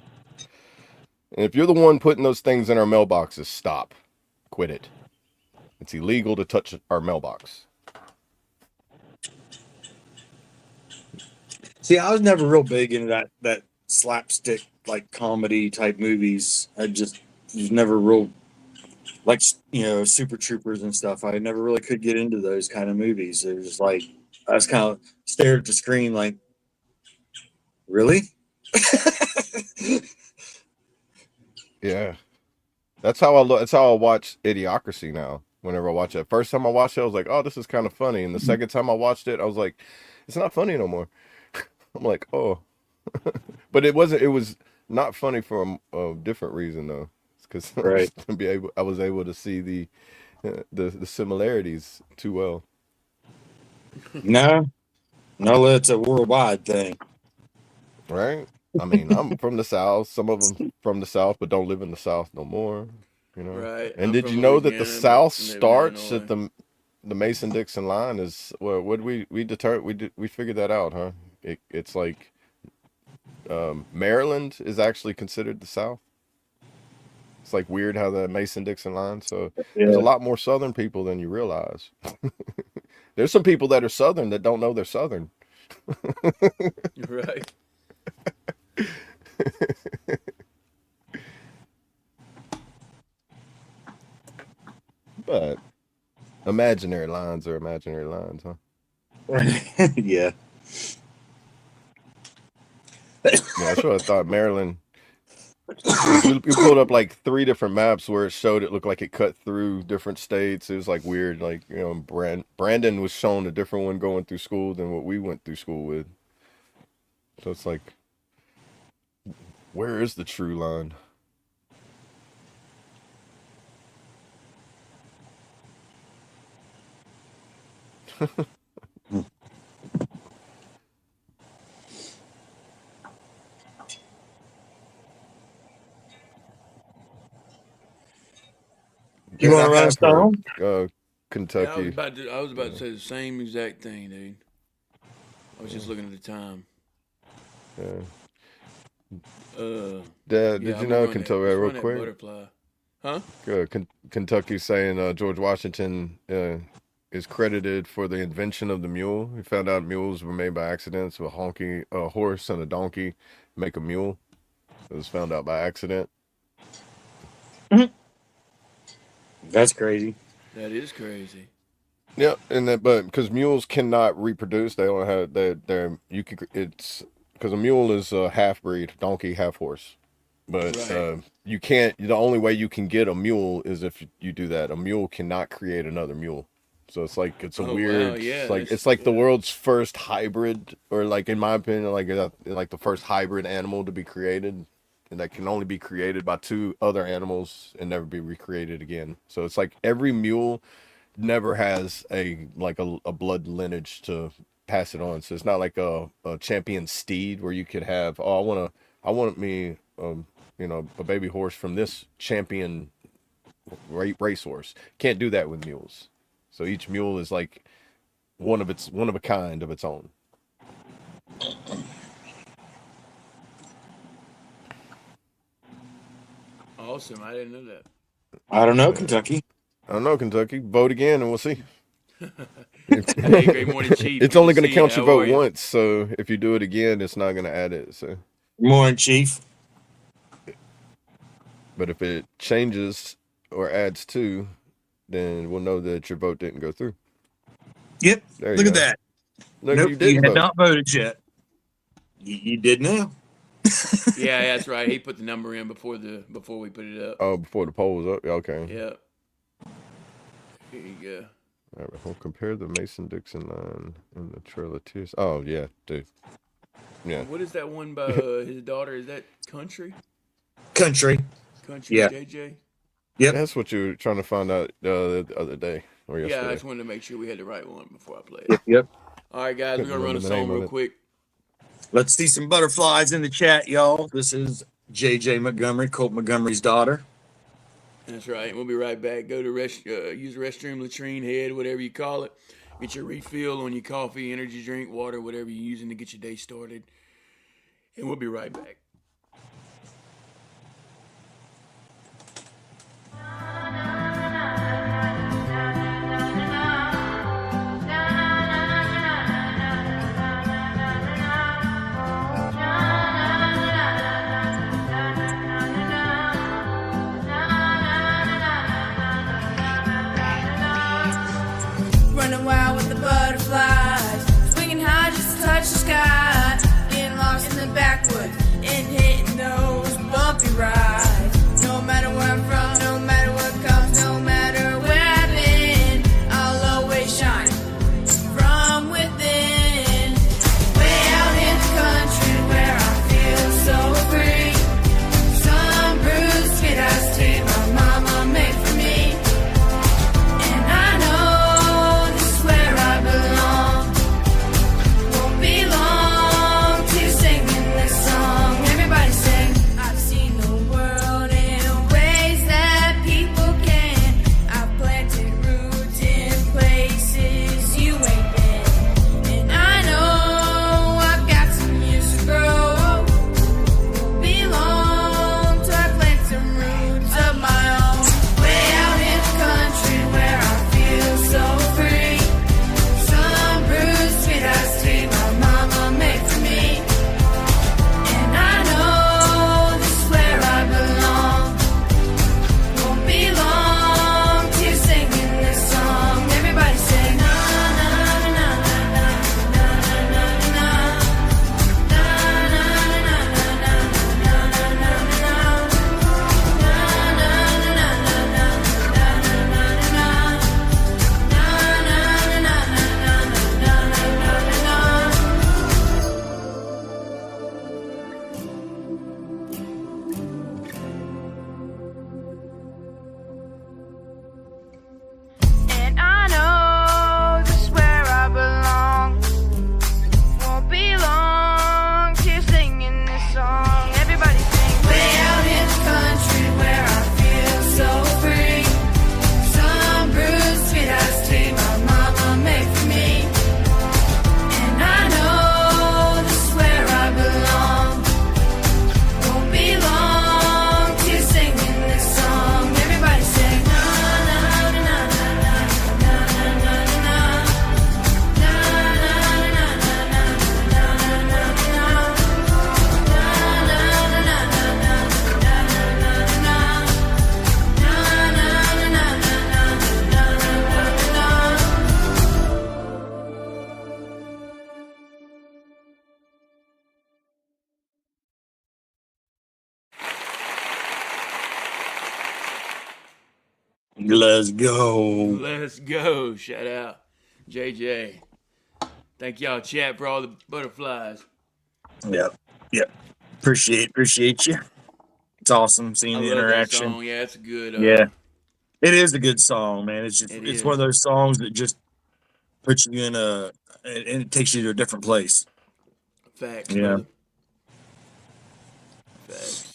if you're the one putting those things in our mailboxes, stop. Quit it. It's illegal to touch our mailbox. See, I was never real big into that slapstick like comedy type movies. I just was never real like Super Troopers and stuff. I never really could get into those kind of movies. It was just like I was kind of stared at the screen like, really? Yeah. That's how I look. That's how I watch Idiocracy now. Whenever I watch it, first time I watched it, I was like, "Oh, this is kind of funny," and the second time I watched it, I was like, "It's not funny no more." I'm like, "Oh," but it wasn't. It was not funny for a different reason though, because Right. I was able to see the similarities too well. No, no, it's a worldwide thing. Right? I mean, I'm from the South. Some of them from the South, but don't live in the South no more. Right. And I'm did you from know that the Louisiana, but South live in starts at Illinois. the Mason-Dixon line is well, what we figured that out, huh? It's like Maryland is actually considered the South. It's like weird how the Mason-Dixon line. So there's a Yeah. lot more Southern people than you realize. There's some people that are Southern that don't know they're Southern. Right. But imaginary lines are imaginary lines, huh? Yeah. Yeah, that's what I thought. Maryland, because we pulled up like three different maps where it showed it looked like it cut through different states. It was like weird. Like, Brandon was shown a different one going through school than what we went through school with. So it's like, where is the true line? You And want I to run us have heard home? Yeah, Kentucky. I was about to say the same exact thing, dude. I was just looking at the time. Yeah. Yeah, Did you I'm know gonna run that. Kentucky Let's real run that quick? butterfly. Huh? Kentucky saying George Washington is credited for the invention of the mule. He found out mules were made by accident. So a horse and a donkey make a mule. It was found out by accident. Mhm. That's crazy. That is crazy. Yeah, and that, but because mules cannot reproduce, they don't have they're you can it's because a mule is a half breed, donkey, half horse. But Right. you can't. The only way you can get a mule is if you do that. A mule cannot create another mule. So it's a Oh wow, weird. yeah, It's like the yeah. world's first hybrid, or like in my opinion, like the first hybrid animal to be created, and that can only be created by two other animals and never be recreated again. So it's like every mule never has a blood lineage to pass it on. So it's not like a champion steed where you could have, oh, I want me a baby horse from this champion racehorse. Can't do that with mules. So each mule is like one of a kind of its own. Awesome. I didn't know that. I don't know, Yeah. Kentucky. I don't know, Kentucky. Vote again and we'll see. Hey, great morning, Chief. It's Good only to going to see you. count your How are vote you? once, so if you do it again, it's not going to add it. So, Good morning, Chief. but if it changes or adds two, then we'll know that your vote didn't go through. Yep. There you Look at go. that. Look, Nope, you didn't had vote. not voted yet. You did now. Yeah, that's right. He put the number in before we put it up. Oh, before the poll was up. Okay. Yep. Here you go. All right. We'll compare the Mason-Dixon line and the Trail of Tears. Oh yeah, dude. Yeah. What is that one by his daughter? Is that Country? Country. Country Yeah. JJ? Yep. That's what you were trying to find out the other day or Yeah, I yesterday. just wanted to make sure we had the right one before I played. Yep. All right, guys, we're Couldn't going to run a remember the name song of real it. quick. Let's see some butterflies in the chat, y'all. This is JJ Montgomery, Colt Montgomery's daughter. That's right. We'll be right back. Go to use the restroom, latrine, head, whatever you call it. Get your refill on your coffee, energy drink, water, whatever you're using to get your day started. And we'll be right back. Running wild with the butterflies, swinging high just to touch the sky, getting lost in the backwoods, in Let's go. Let's go. Shout out, JJ. Thank y'all, chat, for all the butterflies. Yep. Yep. Appreciate you. It's awesome seeing I the love that interaction. song. Yeah, it's a good. Yeah. It is a good song, man. It's just It it's is. one of those songs that just puts you in a and it takes you to a different place. Facts, Yeah. brother. Facts.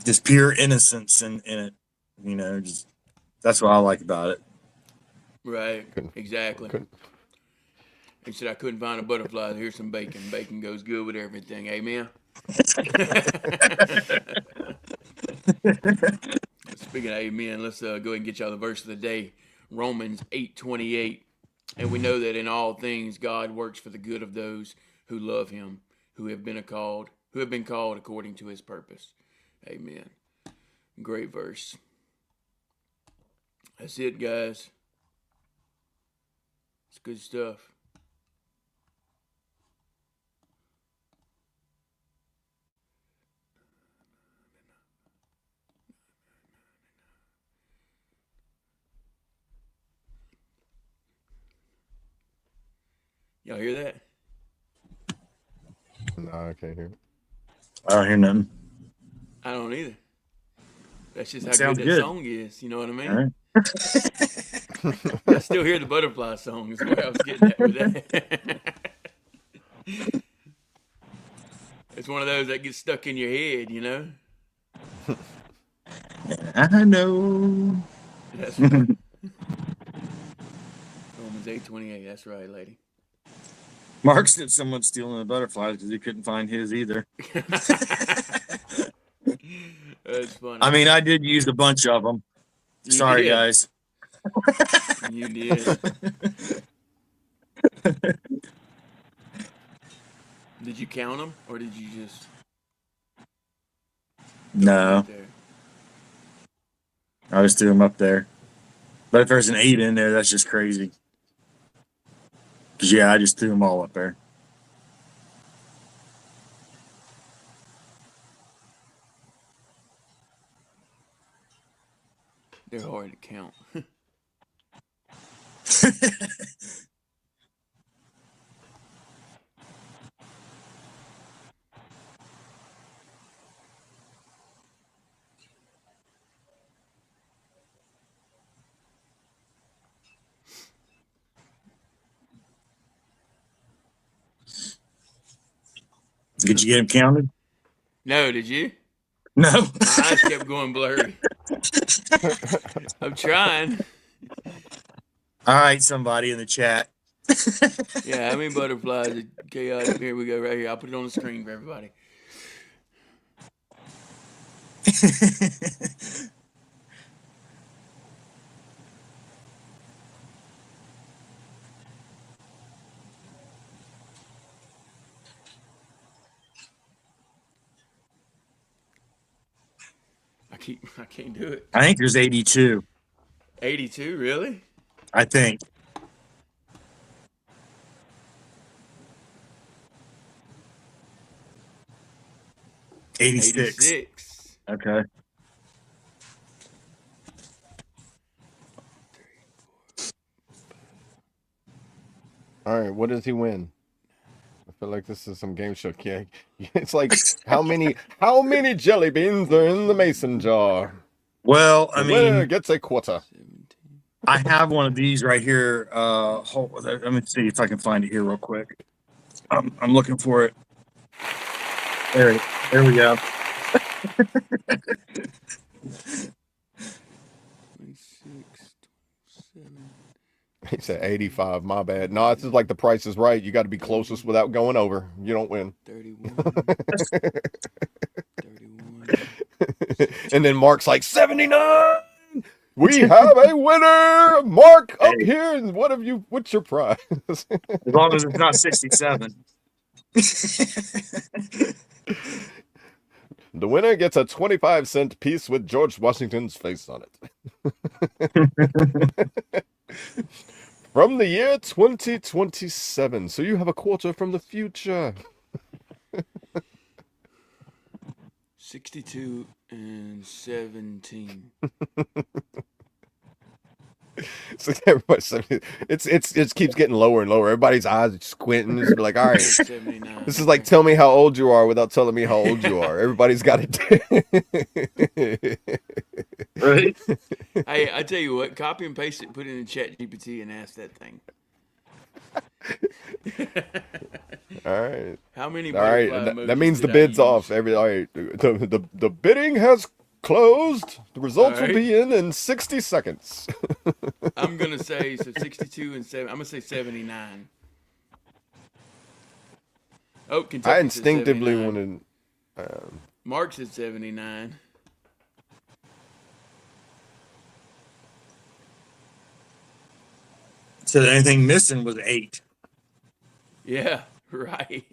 Just pure innocence in it. Just that's what I like about it. Right. Exactly. He said, I couldn't find a butterfly. Here's some bacon. Bacon goes good with everything. Amen. Speaking of amen, let's go ahead and get y'all the verse of the day. Romans 8:28. And we know that in all things God works for the good of those who love him, who have been called according to his purpose. Amen. Great verse. That's it, guys. It's good stuff. Y'all hear that? No, I can't hear it. I don't hear nothing. I don't either. That's just how Sounds good that good. song is. You know what I mean? All right. I still hear the butterfly song is where I was getting at with that. It's one of those that gets stuck in your head, you know? I know. That's right. Romans 8:28. That's right, lady. Mark said someone's stealing the butterflies because he couldn't find his either. That's funny. I mean, I did use a bunch of them. Sorry, did. guys. You did. Did you count them, or did you just? No, There? I just threw them up there. But if there's an 8 in there, that's just crazy. Because, yeah, I just threw them all up there. They're hard to count. Did you get them counted? No, did you? No. My eyes kept going blurry. I'm trying. All right, somebody in the chat. Yeah, how many butterflies? Chaotic. Here we go, right here. I'll put it on the screen for everybody. I can't do it. I think there's 82. 82, really? I think. $86. Okay. All right, what does he win? I feel like this is some game show. Yeah, it's like how many jelly beans are in the mason jar? Well, I The winner mean, gets a quarter. I have one of these right here. Let me see if I can find it here real quick. I'm looking for it. There we go. 26, 27. He said 85. My bad. No, it's just like the Price is Right. You got to be closest without going over. You don't win. 31. 31. And then Mark's like 79. We have a winner. Mark up here. And what's your prize? As long as it's not 67. The winner gets a 25-cent piece with George Washington's face on it. From the year 2027. So you have a quarter from the future. 62 and 17. So it keeps getting lower and lower. Everybody's eyes are squinting. It's like, all right, 79. this is like tell me how old you are without telling me how old you are. Everybody's got it. Right? Hey, I tell you what, copy and paste it, put it in Chat GPT, and ask that thing. All right. How many All right. butterfly That emojis means the did I bid's off. use? All right. The bidding has closed. The results All will right. be in 60 seconds. I'm gonna say 62 and 7. I'm gonna say 79. Oh, Kentucky I said instinctively 79. wanted. Mark said 79. So the only thing missing was 8. Yeah, right.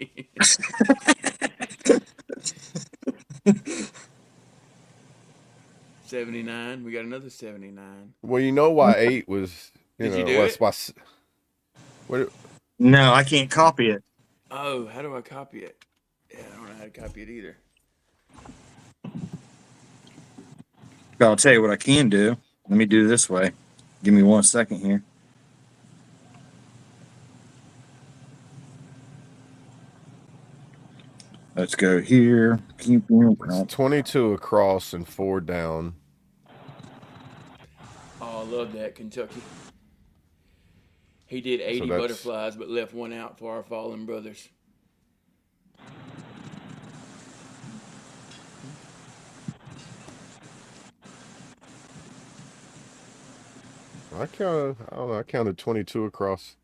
79. We got another 79. Well, you know why 8 was. Did you do it? What? No, I can't copy it. Oh, how do I copy it? Yeah, I don't know how to copy it either. But I'll tell you what I can do. Let me do it this way. Give me 1 second here. Let's go here. Keep It's 22 across and 4 down. Oh, I love that, Kentucky. He did 80 that's- butterflies, but left one out for our fallen brothers. I don't know. I counted 22 across.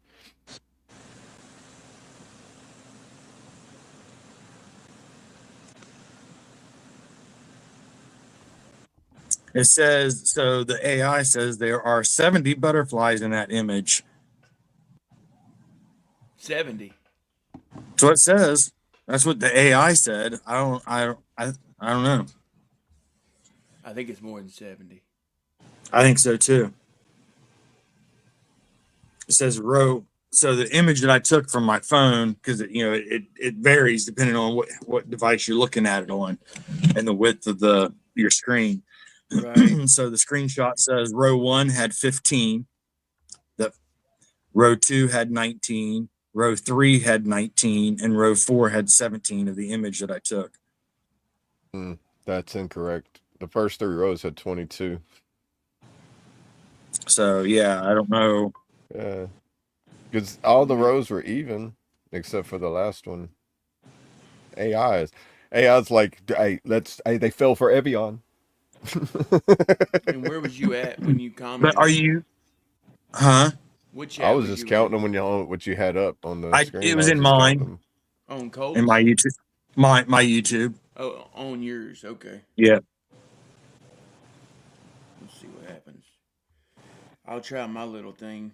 It says, so the AI says there are 70 butterflies in that image. 70. That's what it says. That's what the AI said. I don't know. I think it's more than 70. I think so too. It says row. So the image that I took from my phone, because it varies depending on what device you're looking at it on, and the width of your screen. Right. So the screenshot says row 1 had 15. The row 2 had 19. Row 3 had 19, and row 4 had 17 of the image that I took. That's incorrect. The first 3 rows had 22. So yeah, I don't know. Yeah, because all the rows were even except for the last one. AI's like, hey, they fell for Evian. And where was you at when you commented? But are you? Huh? Which I was just counting them what you had up on the screen. It was in mine. On Cole's? In my YouTube. My YouTube. Oh, on yours. Okay. Yeah. Let's see what happens. I'll try my little thing.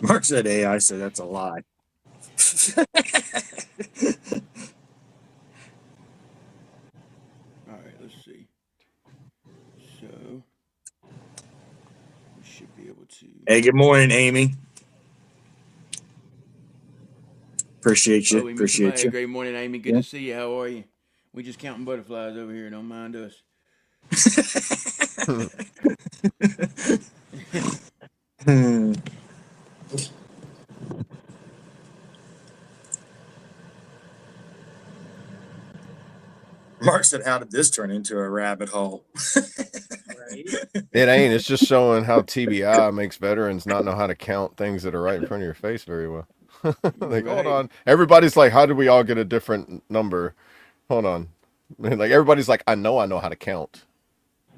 Mark said AI, so that's a lie. All right, let's see. So, we should be able to. Hey, good morning, Amy. Appreciate you. Oh, Appreciate you. Great morning, Amy. Good to see you. How are you? We just counting butterflies over here. Don't mind us. Mark said, how did this turn into a rabbit hole? Right? It ain't. It's just showing how TBI makes veterans not know how to count things that are right in front of your face very well. Like, hold on. Everybody's like, how did we all get a different number? Hold on. Like, everybody's like, I know how to count.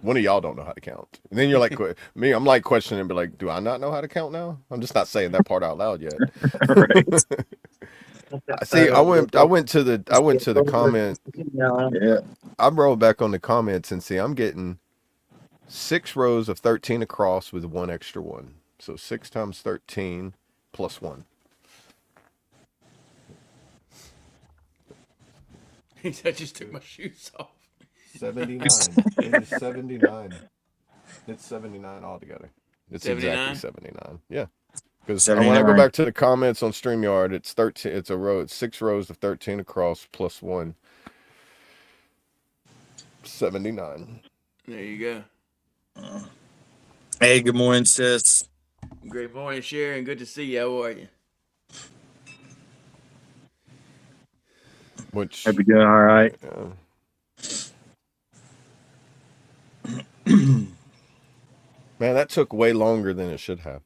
One of y'all don't know how to count. And then you're like, me, I'm like questioning, but like, do I not know how to count now? I'm just not saying that part out loud yet. Right. See, I went to the comment. Yeah. I rolled back on the comments and see, I'm getting 6 rows of 13 across with 1 extra 1. So 6 times 13 plus 1. I just took my shoes off. 79. It is 79. It's 79 altogether. It's 79? exactly 79. Yeah. Because when I go back to the comments on StreamYard, it's 13. It's a row. It's 6 rows of 13 across plus 1. 79. There you go. Hey, good morning, sis. Great morning, Sharon. Good to see you. How are you? Which Hope you're doing all right. Man, that took way longer than it should have.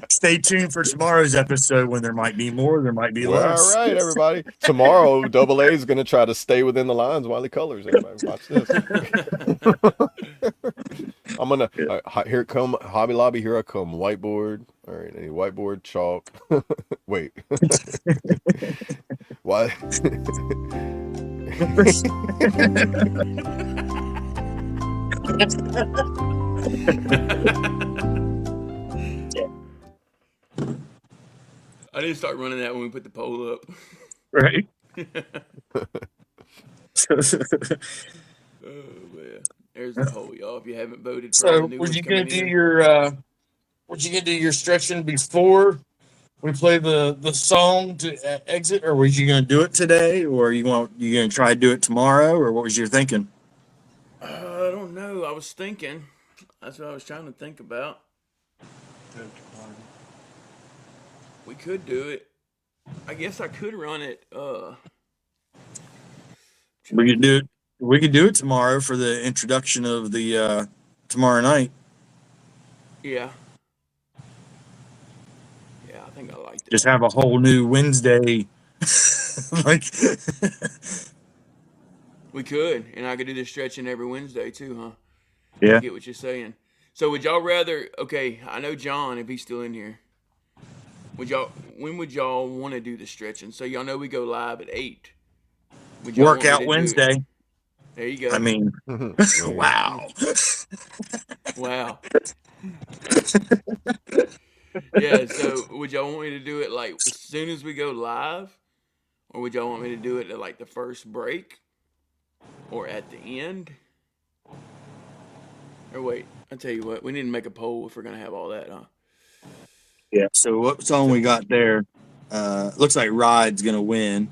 Stay tuned for tomorrow's episode when there might be more, there might be less. All right, everybody. Tomorrow, Double A is going to try to stay within the lines while he colors. Everybody, watch this. I'm gonna here come Hobby Lobby. Here I come. Whiteboard. All right, any whiteboard, chalk. Wait. What? I need to start running that when we put the poll up. Right. Oh man, there's the poll, y'all. If you haven't voted for all So, the new were ones you gonna coming do in. your stretching before we play the song to exit, or was you gonna do it today, or you gonna try to do it tomorrow, or what was your thinking? I don't know. I was thinking. That's what I was trying to think about. We could do it. I guess I could run it. We could do it. We could do it tomorrow for the introduction of the tomorrow night. Yeah. Yeah, I think I like that. Just have a whole new Wednesday. Like We could, and I could do the stretching every Wednesday too, huh? Yeah. I get what you're saying. So would y'all rather? Okay, I know John, if he's still in here. When would y'all want to do the stretching? So y'all know we go live at 8. Would y'all want me Workout to do it? Wednesday. There you go. I mean, wow. Wow. Yeah. So would y'all want me to do it like as soon as we go live, or would y'all want me to do it at like the first break, or at the end? Or wait, I tell you what, we need to make a poll if we're gonna have all that, huh? Yeah. So what song we got there? Looks like Ride's gonna win.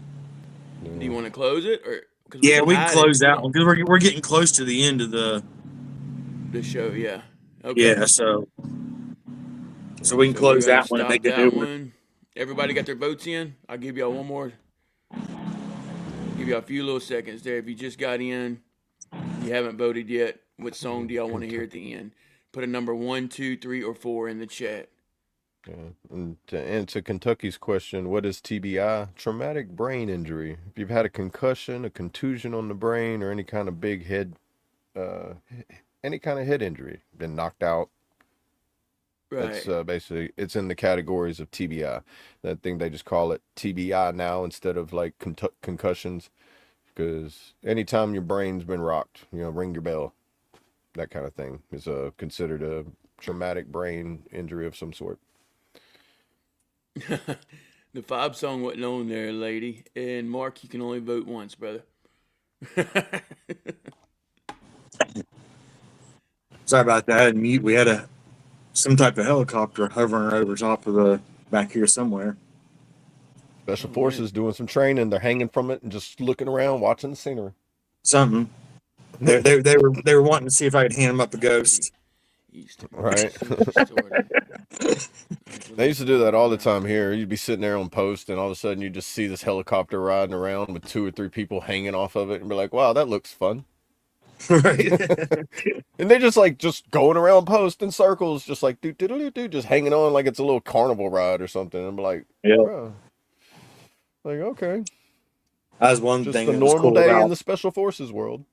Do you want to close it, or Yeah, we can hide close it, that one because we're getting close to the end of the show? Yeah. Okay. yeah. So we can close we're gonna that one and stop make a that new one. one. Everybody got their votes in. I'll give y'all one more. Give y'all a few little seconds there. If you just got in, you haven't voted yet. What song do y'all want to hear at the end? Put a number 1, 2, 3, or 4 in the chat. Yeah. And to answer Kentucky's question, what is TBI? Traumatic brain injury. If you've had a concussion, a contusion on the brain, or any kind of big head, any kind of head injury, been knocked out. Right. It's basically it's in the categories of TBI. That thing they just call it TBI now instead of like concussions, because anytime your brain's been rocked, ring your bell. That kind of thing is considered a traumatic brain injury of some sort. The F.O.B song wasn't on there, lady. And Mark, you can only vote once, brother. Sorry about that. And we had some type of helicopter hovering over top of the back here somewhere. Special forces doing some training. They're hanging from it and just looking around, watching the scenery. Something. They were wanting to see if I could hand them up a ghost. Right. They used to do that all the time here. You'd be sitting there on post, and all of a sudden you just see this helicopter riding around with 2 or 3 people hanging off of it, and be like, "Wow, that looks fun." Right. And they're just going around post in circles, just like do just hanging on like it's a little carnival ride or something. And I'm like, Yeah. "Bro." Like, okay, That was one just thing a that was normal cool day about in the special forces world.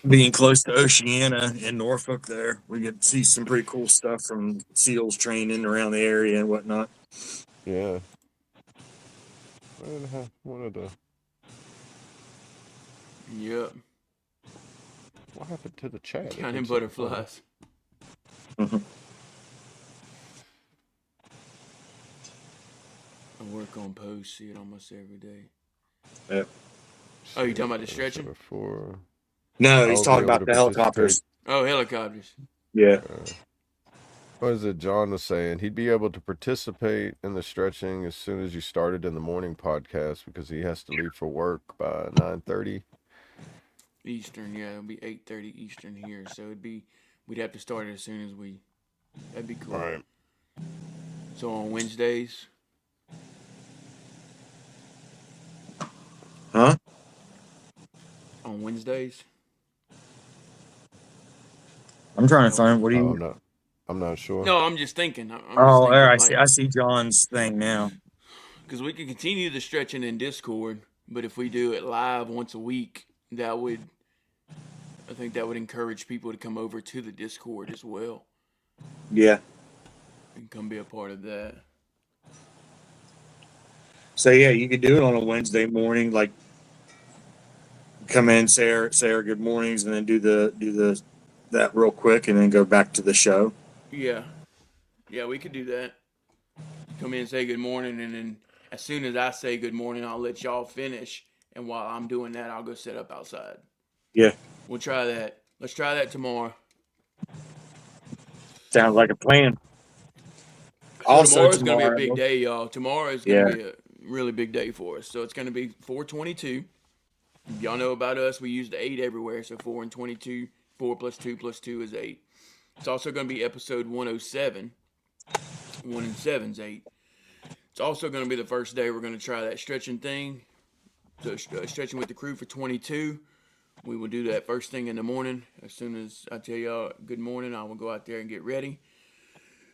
being close to Oceana in Norfolk. There, we get to see some pretty cool stuff from SEALs training around the area and whatnot. Yeah. One of the. Yep. What happened to the chat? Counting butterflies. Mhm. I work on post, see it almost every day. Yep. Oh, you talking about the stretching? Before. No, he's I'll talking be able about to the helicopters. Oh, helicopters. Yeah. What is it? John was saying he'd be able to participate in the stretching as soon as you started in the morning podcast because he has to leave for work by 9:30. Eastern, yeah, it'll be 8:30 Eastern here, so we'd have to start it as soon as we. That'd be cool. Right. So on Wednesdays, Huh? on Wednesdays, I'm trying to find what do Oh, you. I'm not sure. no, I'm just thinking. I'm just Oh, thinking there I like, see. I see John's thing now. because we could continue the stretching in Discord, but if we do it live once a week, I think that would encourage people to come over to the Discord as well Yeah. and come be a part of that. So yeah, you could do it on a Wednesday morning, like come in, say our good mornings, and then do the that real quick, and then go back to the show. Yeah, yeah, we could do that. Come in and say good morning, and then as soon as I say good morning, I'll let y'all finish. And while I'm doing that, I'll go set up outside. Yeah, We'll try that. Let's try that tomorrow. sounds like a plan. So Also tomorrow's going to be a tomorrow- big day, y'all. Tomorrow is going to be a really big day for us. So it's going to be 422. Y'all know about us. We use the 8 everywhere. So 4 and 22. 4 plus 2 plus 2 is 8. It's also going to be episode 107. 1 and 7's 8. It's also going to be the first day we're going to try that stretching thing. So stretching with the crew for 22. We will do that first thing in the morning. As soon as I tell y'all good morning, I will go out there and get ready.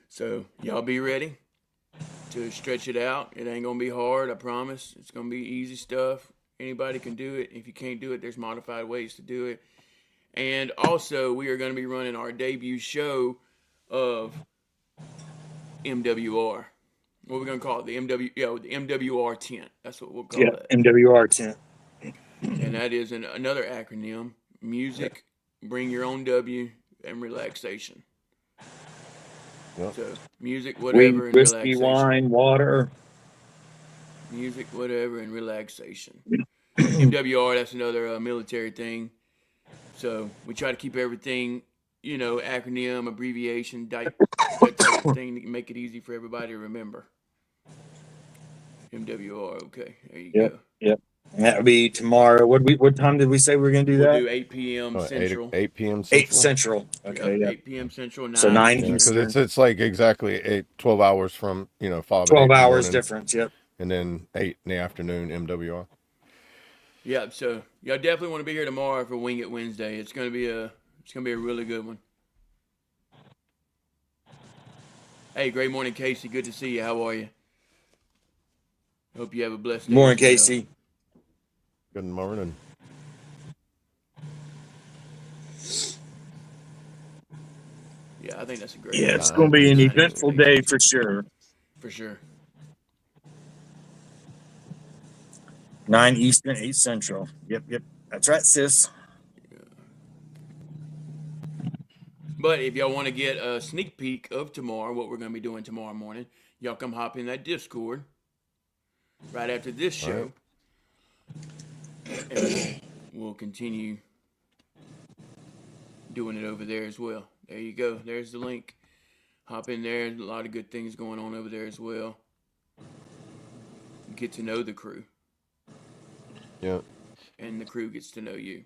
So y'all be ready to stretch it out. It ain't going to be hard, I promise. It's going to be easy stuff. Anybody can do it. If you can't do it, there's modified ways to do it. And also, we are going to be running our debut show of MWR. What are we going to call it? The MWR tent. That's what we'll call it. MWR tent. And that is another acronym: music, bring your own W, and relaxation. Yep. So music, Weed, whatever, and whiskey, relaxation. wine, water. Music, whatever, and relaxation. MWR, that's another military thing. So we try to keep everything, acronym, abbreviation, that type of thing to make it easy for everybody to remember. MWR, okay, there you go. Yep. And that would be tomorrow. What time did we say we were going to do We'll that? do 8 p.m. Central. 8 p.m. Central. 8 Central. Okay, yeah. 8 p.m. Central, 9 So 9 Eastern. Because Eastern. it's like exactly 12 hours from, FOB. 12 hours difference, yep. And then 8 in the afternoon, MWR. Yeah, so y'all definitely want to be here tomorrow for Wing It Wednesday. It's gonna be a really good one. Hey, great morning, Casey. Good to see you. How are you? Hope you have a blessed day. Morning, as well. Casey. Good morning. Yeah, I think that's a great. Yeah, it's time. going to be an 9 eventful Eastern. day for sure. For sure. 9 Eastern, 8 Central. Yep. That's right, sis. But if y'all want to get a sneak peek of tomorrow, what we're going to be doing tomorrow morning, y'all come hop in that Discord right after this show. And we'll continue doing it over there as well. There you go. There's the link. Hop in there. A lot of good things going on over there as well. Get to know the crew. Yeah. And the crew gets to know you.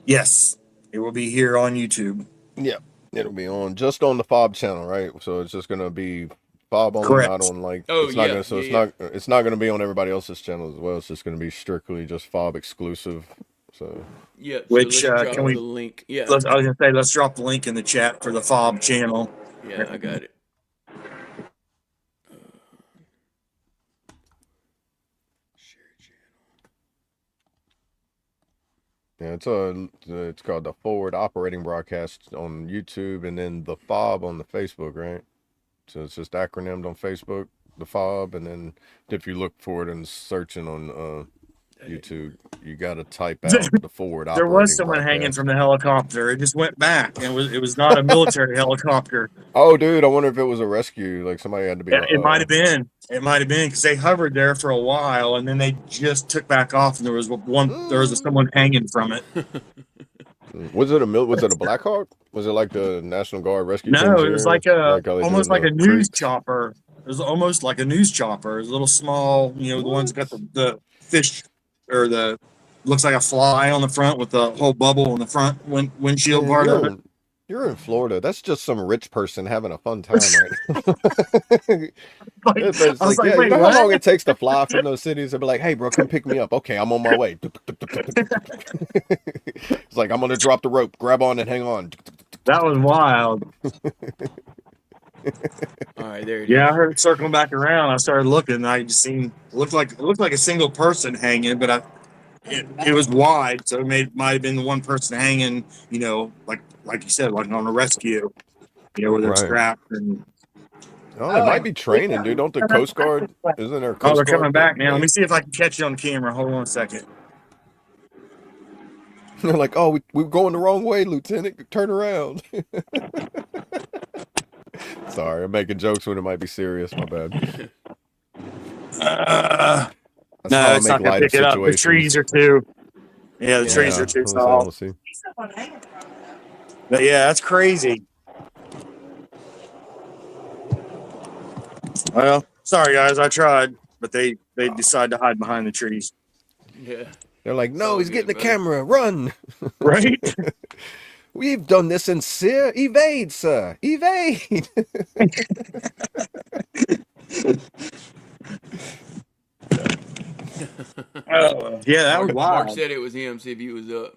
Yes. It will be here on YouTube. Yeah. It'll be just on the FOB channel, right? So it's just gonna be FOB only, Correct. not on it's not gonna be on everybody else's channel as well. It's just gonna be strictly just FOB exclusive. So Yeah. Which, so let's drop can we- the link? Yeah. I was going to say, let's drop the link in the chat for the FOB channel. Yeah, I got it. yeah, it's called the Forward Operating Broadcast on YouTube, and then the FOB on the Facebook, right? So it's just acronymed on Facebook, the FOB, and then if you look for it and searching on YouTube, you got to type out the Forward Operating There was someone Broadcast. hanging from the helicopter. It just went back. And it was not a military helicopter. Oh, dude, I wonder if it was a rescue. Like somebody had to be. It might have been. It might have been because they hovered there for a while and then they just took back off and there was someone hanging from it. Was it was it a Black Hawk? Was it like the National Guard rescue team No, it was chair? like a Like how they do almost in like the a news creeks? chopper. It was almost like a news chopper. It was a little small, the ones that got What? the fish or the looks like a fly on the front with the whole bubble in the front windshield Man, part of it. you're in Florida. That's just some rich person having a fun time right now. Like, It's I was like, like, yeah, you wait, know how long what? it takes to fly from those cities? They'll be like, hey, bro, come pick me up. Okay, I'm on my way. It's like, I'm going to drop the rope. Grab on and hang on. That was wild. All right, there it Yeah, I is. heard it circling back around. I started looking. And I just seen it looked like a single person hanging, but it was wide, so might have been the one person hanging. Like you said, like on a rescue. Where they're Right. strapped and. Oh, they might be training, dude. Don't the Coast Guard, isn't there a Oh, Coast they're coming Guard that back now. Let me they, see if I can catch you on camera. Hold on a second. they're like, oh, we're going the wrong way, Lieutenant. Turn around. Sorry, I'm making jokes when it might be serious. My bad. That's how No, I it's make not gonna light of pick it up. The trees situations. are too. Yeah, the trees Yeah, are too let's say, tall. let's see. But yeah, that's crazy. Well, sorry guys, I tried, but they decided to hide behind the trees. Yeah. They're like, It's no, all he's getting good, the brother. camera. Run. Right? We've done this sincere. Evade, sir. Evade. Oh, yeah, that was Mark wild. said it was him. See if he was up.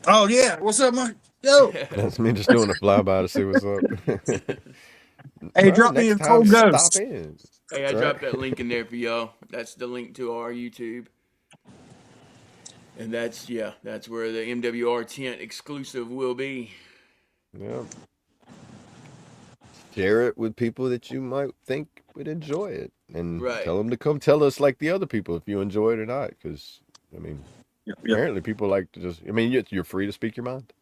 Oh yeah, what's up, Mike? Yo, That's me just doing a flyby to see what's up. hey, Well, drop me next a time, cold stop ghost. in. Hey, I Right? dropped that link in there for y'all. That's the link to our YouTube. And that's where the MWR tent exclusive will be. Yeah. Share it with people that you might think would enjoy it, and Right. tell them to come tell us like the other people if you enjoy it or not. Because I mean, Yep. apparently people like to just. I mean, you're free to speak your mind.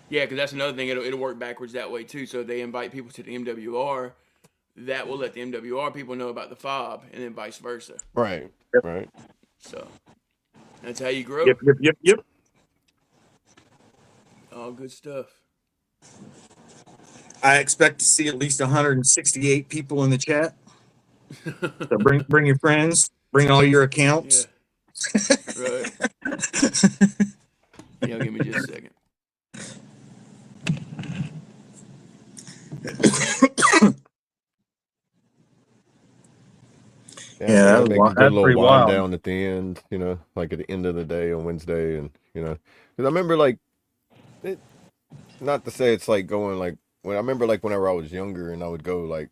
Yeah, because that's another thing. It'll work backwards that way too. So if they invite people to the MWR, that will let the MWR people know about the FOB, and then vice versa. Right. Yep. Right. So that's how you grow. Yep. All good stuff. I expect to see at least 168 people in the chat. So bring your friends, bring all your Yeah. accounts. Right. Yeah, give me just a second. Yeah, that was make a wild. good That's little pretty wind wild. down at the end, like at the end of the day on Wednesday, and because I remember like, it, not to say it's like going like when I remember like whenever I was younger and I would go like,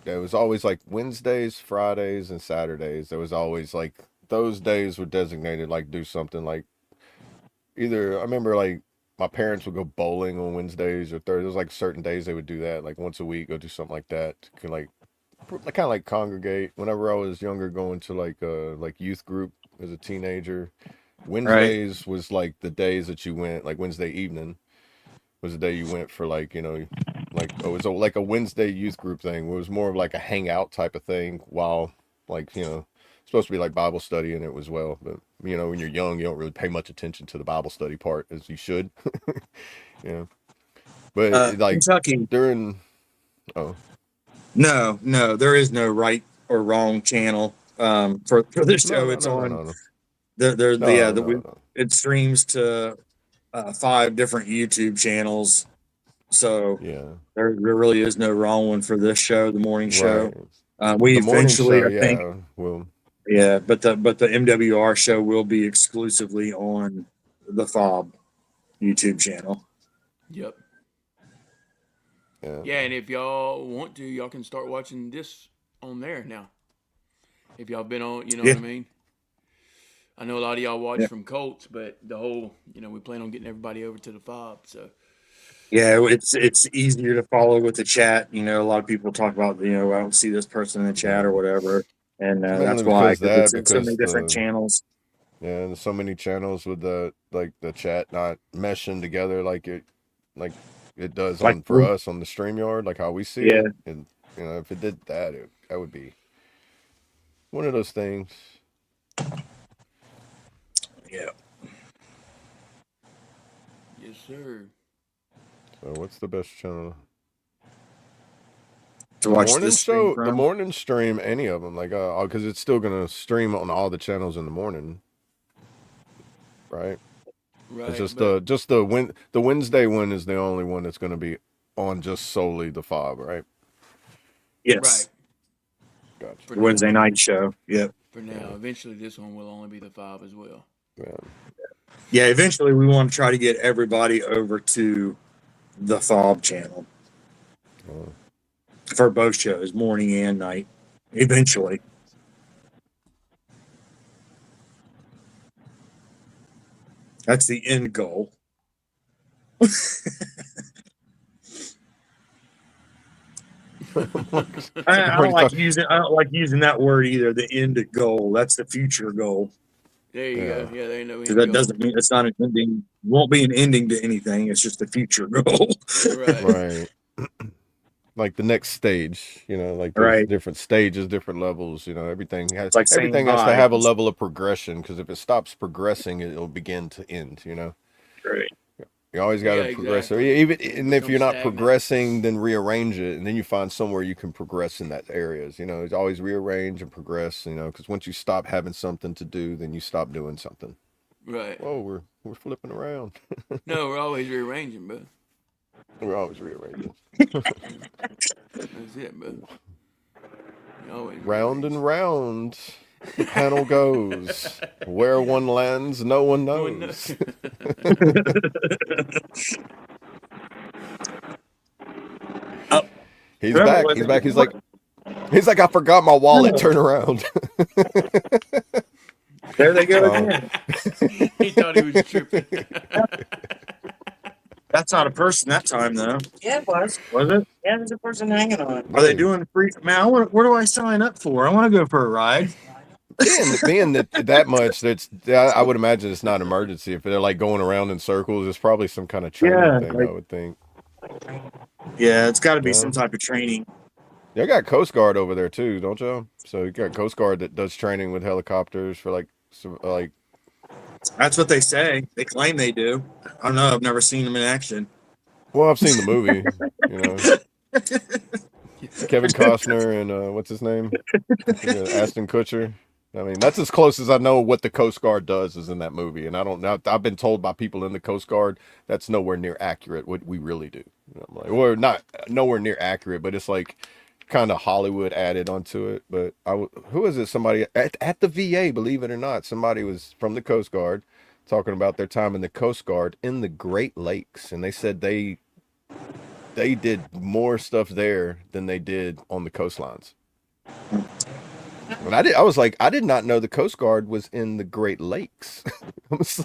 there was always like Wednesdays, Fridays, and Saturdays. There was always like those days were designated like do something like either I remember like my parents would go bowling on Wednesdays or Thursdays. There was like certain days they would do that like once a week, go do something like that. Can like kind of like congregate. Whenever I was younger, going to like youth group as a teenager, Right. Wednesdays was like the days that you went. Like Wednesday evening was the day you went for like like it was like a Wednesday youth group thing. It was more of like a hangout type of thing. While like supposed to be like Bible study in it as well. But when you're young, you don't really pay much attention to the Bible study part as you should. Yeah, but like Kentucky. during oh. No, there is no right or wrong channel for this No, show. no, It's no, no, on no, no. No. it streams to 5 different YouTube channels. So Yeah. there really is no wrong one for this show, the morning show. Right. We The morning eventually, show, I think, yeah. Well, yeah, but the MWR show will be exclusively on the FOB YouTube channel. Yep. yeah. Yeah, and if y'all want to, y'all can start watching this on there now. If y'all been on, you know Yeah. what I mean? I know a lot of y'all watch Yeah. from Colts, but the whole, we plan on getting everybody over to the FOB. So Yeah, it's easier to follow with the chat. A lot of people talk about, I don't see this person in the chat Yeah. or whatever, and Mainly that's why because because that, it's in so many because different channels. there's so many channels with the chat not meshing together like it does Like, on for us on the StreamYard, like how we see yeah, it. And if it did that, that would be one of those things. yeah. Yes, sir. So what's the best channel? To The watch morning this stream show, the from. morning stream, any of them, like, because it's still gonna stream on all the channels in the morning, right? It's Right, just but the Wednesday one is the only one that's gonna be on just solely the FOB, right? Yes. right Gotcha. for The Wednesday now. night show. Yep. For now, eventually this one will only be the 5 as well. Yeah. Yeah. Eventually, we want to try to get everybody over to the FOB channel for both shows, morning and night. Eventually. That's the end goal. I don't like using that word either. The end goal. That's the future goal. There you Yeah. go. Yeah, there ain't no Because end that goal. doesn't mean it's not an ending. Won't be an ending to anything. It's just the future goal. Right. Right. Like the next stage, like there's Right. different stages, different levels, everything has It's like saying everything has to bye. have a level of progression, because if it stops progressing, it'll begin to end, Right. You always got to Yeah, progress. Or exactly. even It and if you're becomes not stagnant. progressing, then rearrange it, and then you find somewhere you can progress in that areas. It's always rearrange and progress. Because once you stop having something to do, then you stop doing something. Right. Whoa, we're flipping around. No, we're always rearranging, bro. We're always rearranging. That's it, bro. You always Round rearrange. and round, the panel goes. Where one lands, no one No one knows. knows. Oh, He's whoever back. was He's it- back. He's like, I forgot my wallet. Turn around. There they go Oh. again. He thought he was tripping. That's not a person that time though. Yeah, it was. Was it? Yeah, there's a person hanging on it. Are they doing free? Man, where do I sign up for? I want to go for a ride. Being that much, I would imagine it's not an emergency. If they're like going around in circles, it's probably some kind of training Yeah, thing, like- I would think. Yeah, it's got to be Yeah. some type of training. Y'all got Coast Guard over there too, don't y'all? So you got Coast Guard that does training with helicopters for like That's what they say. They claim they do. I don't know. I've never seen them in action. Well, I've seen the movie, Kevin Costner and what's his name? Ashton Kutcher. I mean, that's as close as I know what the Coast Guard does is in that movie. And I don't know. I've been told by people in the Coast Guard that's nowhere near accurate what we really do. I'm like, well, not nowhere near accurate, but it's like kind of Hollywood added onto it. But who is it? Somebody at the VA, believe it or not, somebody was from the Coast Guard talking about their time in the Coast Guard in the Great Lakes. And they said they did more stuff there than they did on the coastlines. And I was like, I did not know the Coast Guard was in the Great Lakes. I was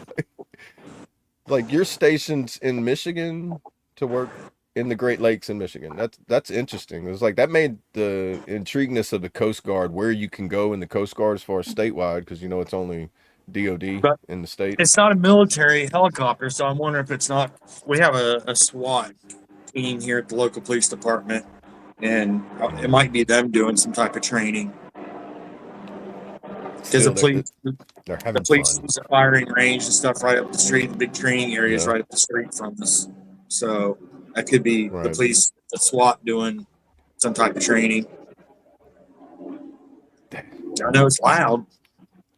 like you're stationed in Michigan to work in the Great Lakes in Michigan. That's interesting. It was like that made the intrigueness of the Coast Guard, where you can go in the Coast Guard as far as statewide, because it's only DOD But in the state. It's not a military helicopter, so I'm wondering if it's not. We have a SWAT team here at the local police department, and it might be them doing some type of training. Because Still, the they're having police fun. use a firing range and stuff right up the street. The big training area is Yeah. right up the street from us. So that could be the Right. police, the SWAT doing some type of training. I know it's loud.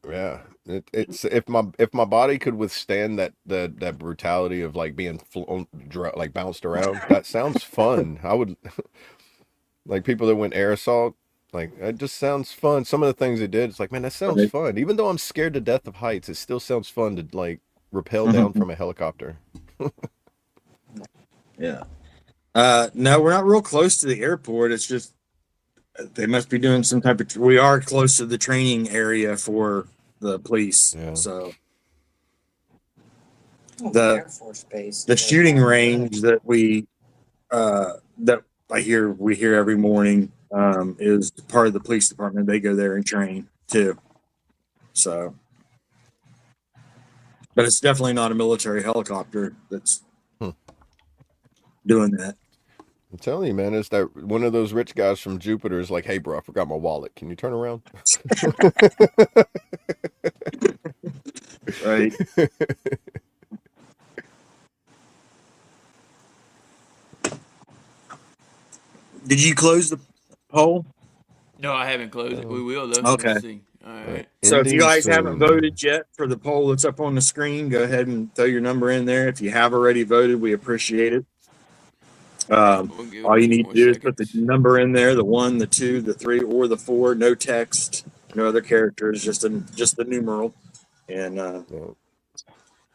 Yeah, it's if my body could withstand that brutality of like being like bounced around, that sounds fun. I would like people that went air assault. Like it just sounds fun. Some of the things they did, it's like, man, that sounds Right. fun. Even though I'm scared to death of heights, it still sounds fun to like rappel Mm-hmm. down from a helicopter. Yeah. No, we're not real close to the airport. It's just they must be doing some type of. We are close to the training area for the police. Yeah. So Oh, The- Air Force Base. the shooting range that we hear every morning is part of the police department. They go there and train too. So, but it's definitely not a military helicopter that's doing that. I'm telling you, man, it's that one of those rich guys from Jupiter is like, hey, bro, I forgot my wallet. Can you turn around? Right. Did you close the poll? No, I haven't closed it. We will though. Okay. Let's see. All right. So if you Ending guys haven't soon. voted yet for the poll that's up on the screen, go ahead and throw your number in there. If you have already voted, we appreciate it. We'll give it All a you few need more to do is put the seconds. number in there, the 1, the 2, the 3, or the 4. No text, no other characters, just the numeral, and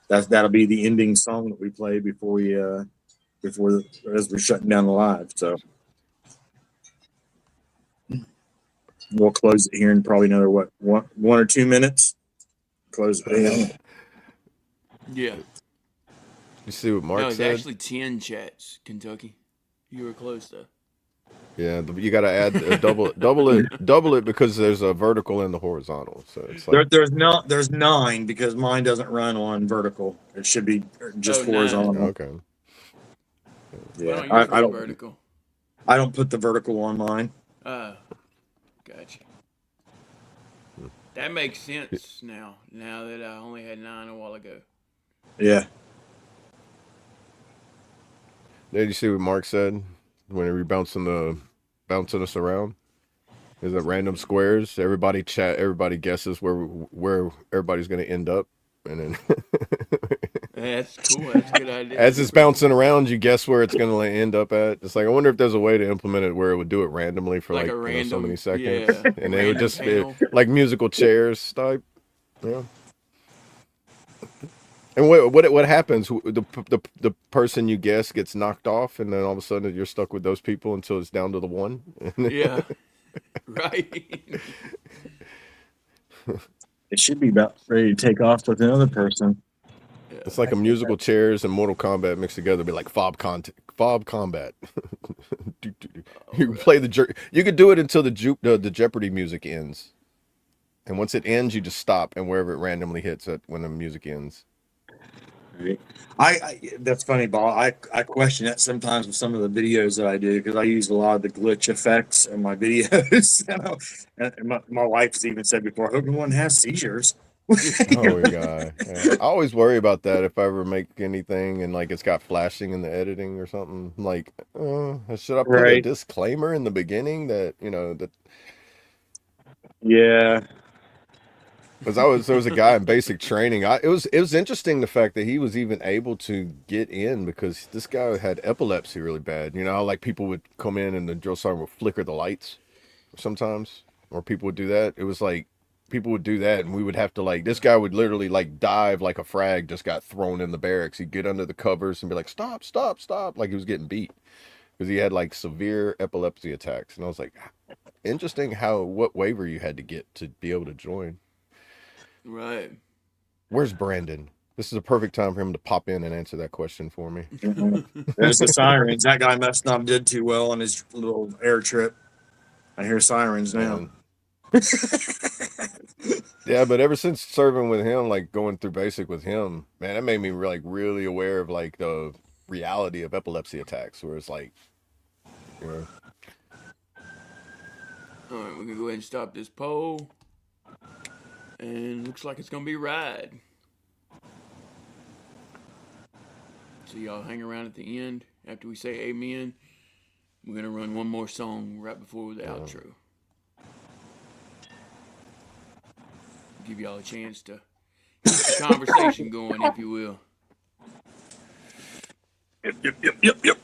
that'll be the ending song that we play before as we're shutting down the live. So we'll close it here in probably another one or 2 minutes. Close it down. Yeah. You see what Mark No, it's said? actually 10 chats, Kentucky. You were close though. Yeah, you got to add double it because there's a vertical and the horizontal. So it's like There's 9 because mine doesn't run on vertical. It should be just 9. horizontal. okay. Yeah, Why don't yours run vertical? I don't put the vertical on mine. Gotcha. That makes sense now. Now that I only had 9 a while ago. Yeah. Did you see what Mark said whenever you're bouncing us around? Is it random squares? Everybody guesses where everybody's going to end up, and then That's cool. That's a good idea. as it's bouncing around, you guess where it's going to end up at. It's like I wonder if there's a way to implement it where it would do it randomly for Like a so random- many seconds, yeah, and it would random just be panel. like musical chairs type. Yeah. And what happens? The person you guess gets knocked off, and then all of a sudden you're stuck with those people until it's down to the one. Yeah. Right. It should be about ready to take off with another person. It's like a musical chairs and Mortal Kombat mixed together. It'd be like Fob Combat. You can play you could do it until the Jeopardy music ends, and once it ends, you just stop, and wherever it randomly hits it when the music ends. Right. I that's funny, Bob. I question that sometimes with some of the videos that I do because I use a lot of the glitch effects in my videos. And my wife's even said before, I hope no one has seizures. Oh my god! Yeah. I always worry about that if I ever make anything and like it's got flashing in the editing or something. Like, should I put a Right. disclaimer in the beginning that that? Yeah. Because there was a guy in basic training. It was interesting the fact that he was even able to get in because this guy had epilepsy really bad. You know how like people would come in and the drill sergeant would flicker the lights sometimes, or people would do that. It was like people would do that, and we would have to like this guy would literally like dive like a frag just got thrown in the barracks. He'd get under the covers and be like, "Stop, stop, stop!" Like he was getting beat because he had like severe epilepsy attacks. And I was like, interesting what waiver you had to get to be able to join. Right. Where's Brandon? This is a perfect time for him to pop in and answer that question for me. There's the sirens. That guy must not have did too well on his little air trip. I hear sirens now. Yeah, but ever since serving with him, like going through basic with him, man, that made me really aware of like the reality of epilepsy attacks, where it's like, All right, we can go ahead and stop this poll. And looks like it's gonna be Ride. So y'all hang around at the end after we say amen. We're gonna run one more song right before the outro. Give y'all a chance to keep the conversation going, if you will. Yep.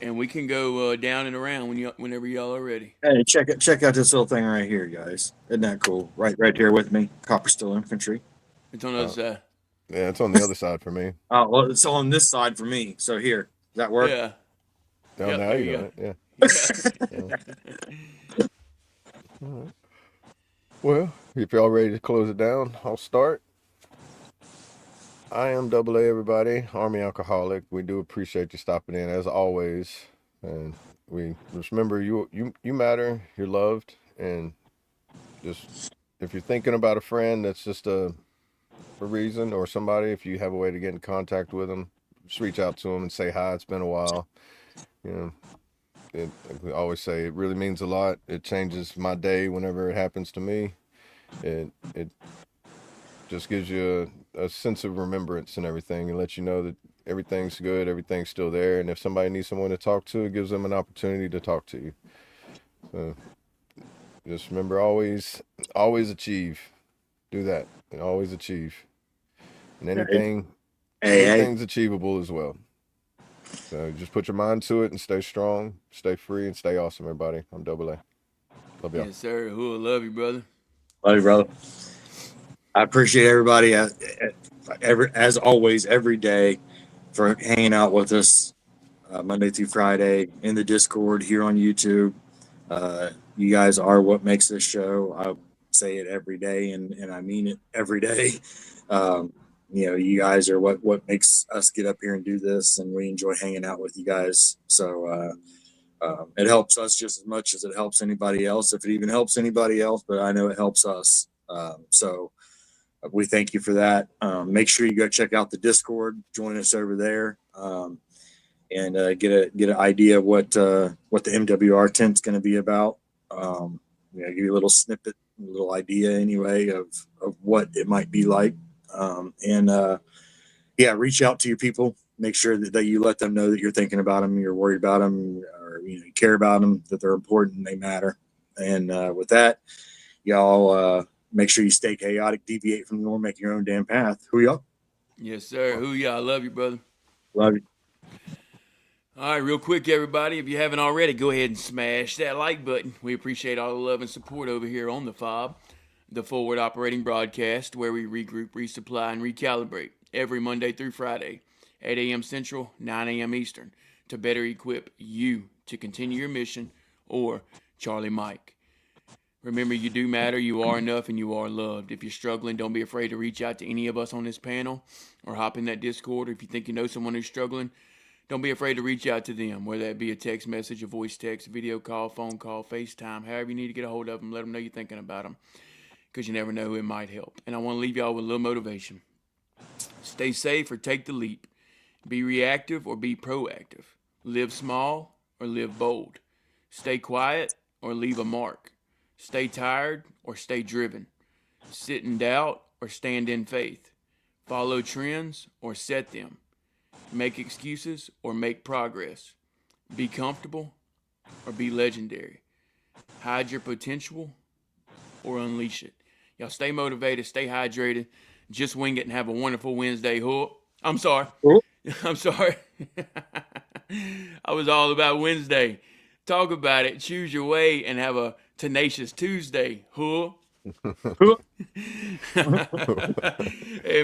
And we can go down and around whenever y'all are ready. Hey, check out this little thing right here, guys. Isn't that cool? Right here with me, Copper Steel Infantry. It's on the other side. yeah, it's on the other side for me. Oh well, it's on this side for me. So here, does that work? Yeah. Down Yep, now there you you got it. Yeah. Yeah. All right. Well, if y'all ready to close it down, I'll start. I am AA, everybody, Army Alcoholic. We do appreciate you stopping in as always, and we just remember you matter. You're loved, and just if you're thinking about a friend that's just a reason or somebody, if you have a way to get in contact with them, just reach out to them and say hi. It's been a while. Like we always say, it really means a lot. It changes my day whenever it happens to me. It just gives you a sense of remembrance and everything, and lets you know that everything's good, everything's still there, and if somebody needs someone to talk to, it gives them an opportunity to talk to you. So just remember, always achieve. Do that, and always achieve. And anything's achievable as well. So just put your mind to it and stay strong, stay free, and stay awesome, everybody. I'm Double A. Love y'all. Yes, sir. Who love you, brother. Love you, brother. I appreciate everybody, as always, every day, for hanging out with us Monday through Friday in the Discord here on YouTube. You guys are what makes this show. I say it every day, and I mean it every day. You guys are what makes us get up here and do this, and we enjoy hanging out with you guys. So it helps us just as much as it helps anybody else, if it even helps anybody else, but I know it helps us. So we thank you for that. Make sure you go check out the Discord, join us over there, and get an idea of what the MWR tent's going to be about. Give you a little snippet, a little idea anyway of what it might be like. Reach out to your people. Make sure that you let them know that you're thinking about them, you're worried about them, or you care about them, that they're important, they matter. And with that, y'all make sure you stay chaotic, deviate from the norm, make your own damn path. Who y'all? Yes, sir. Who y'all? I love you, brother. Love you. All right, real quick, everybody, if you haven't already, go ahead and smash that like button. We appreciate all the love and support over here on the FOB, the Forward Operating Broadcast, where we regroup, resupply, and recalibrate every Monday through Friday, 8 a.m. Central, 9 a.m. Eastern, to better equip you to continue your mission, or Charlie Mike. Remember, you do matter, you are enough, and you are loved. If you're struggling, don't be afraid to reach out to any of us on this panel or hop in that Discord. Or if you think you know someone who's struggling, don't be afraid to reach out to them, whether that be a text message, a voice text, video call, phone call, FaceTime, however you need to get a hold of them. Let them know you're thinking about them, because you never know who it might help. And I want to leave y'all with a little motivation. Stay safe or take the leap. Be reactive or be proactive. Live small or live bold. Stay quiet or leave a mark. Stay tired or stay driven. Sit in doubt or stand in faith. Follow trends or set them. Make excuses or make progress. Be comfortable or be legendary. Hide your potential or unleash it. Y'all stay motivated, stay hydrated, just wing it, and have a wonderful Wednesday. I'm sorry. I'm sorry. I was all about Wednesday. Talk about it, choose your way, and have a tenacious Tuesday. And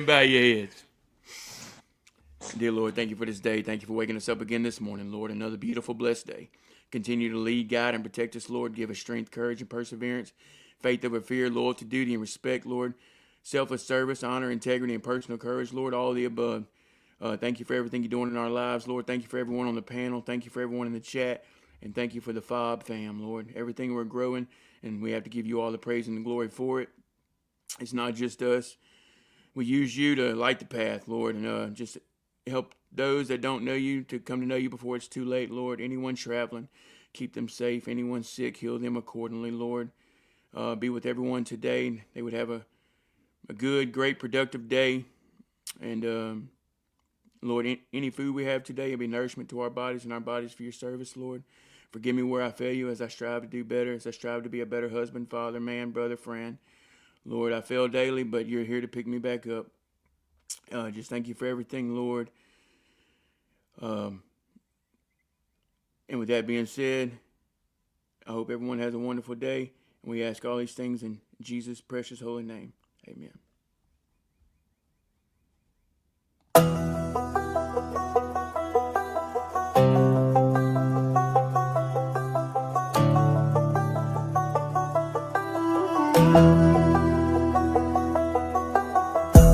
bow your heads. Dear Lord, thank you for this day. Thank you for waking us up again this morning, Lord. Another beautiful, blessed day. Continue to lead, guide, and protect us, Lord. Give us strength, courage, and perseverance. Faith over fear, loyalty, duty, and respect, Lord. Selfless service, honor, integrity, and personal courage, Lord. All of the above. Thank you for everything you're doing in our lives, Lord. Thank you for everyone on the panel. Thank you for everyone in the chat. And thank you for the FOB fam, Lord. Everything we're growing, and we have to give you all the praise and the glory for it. It's not just us. We use you to light the path, Lord, and just help those that don't know you to come to know you before it's too late, Lord. Anyone traveling, keep them safe. Anyone sick, heal them accordingly, Lord. Be with everyone today. They would have a good, great, productive day. And, Lord, any food we have today will be nourishment to our bodies and our bodies for your service, Lord. Forgive me where I fail you as I strive to do better, as I strive to be a better husband, father, man, brother, friend. Lord, I fail daily, but you're here to pick me back up. Just thank you for everything, Lord. And with that being said, I hope everyone has a wonderful day. And we ask all these things in Jesus' precious holy name. Amen.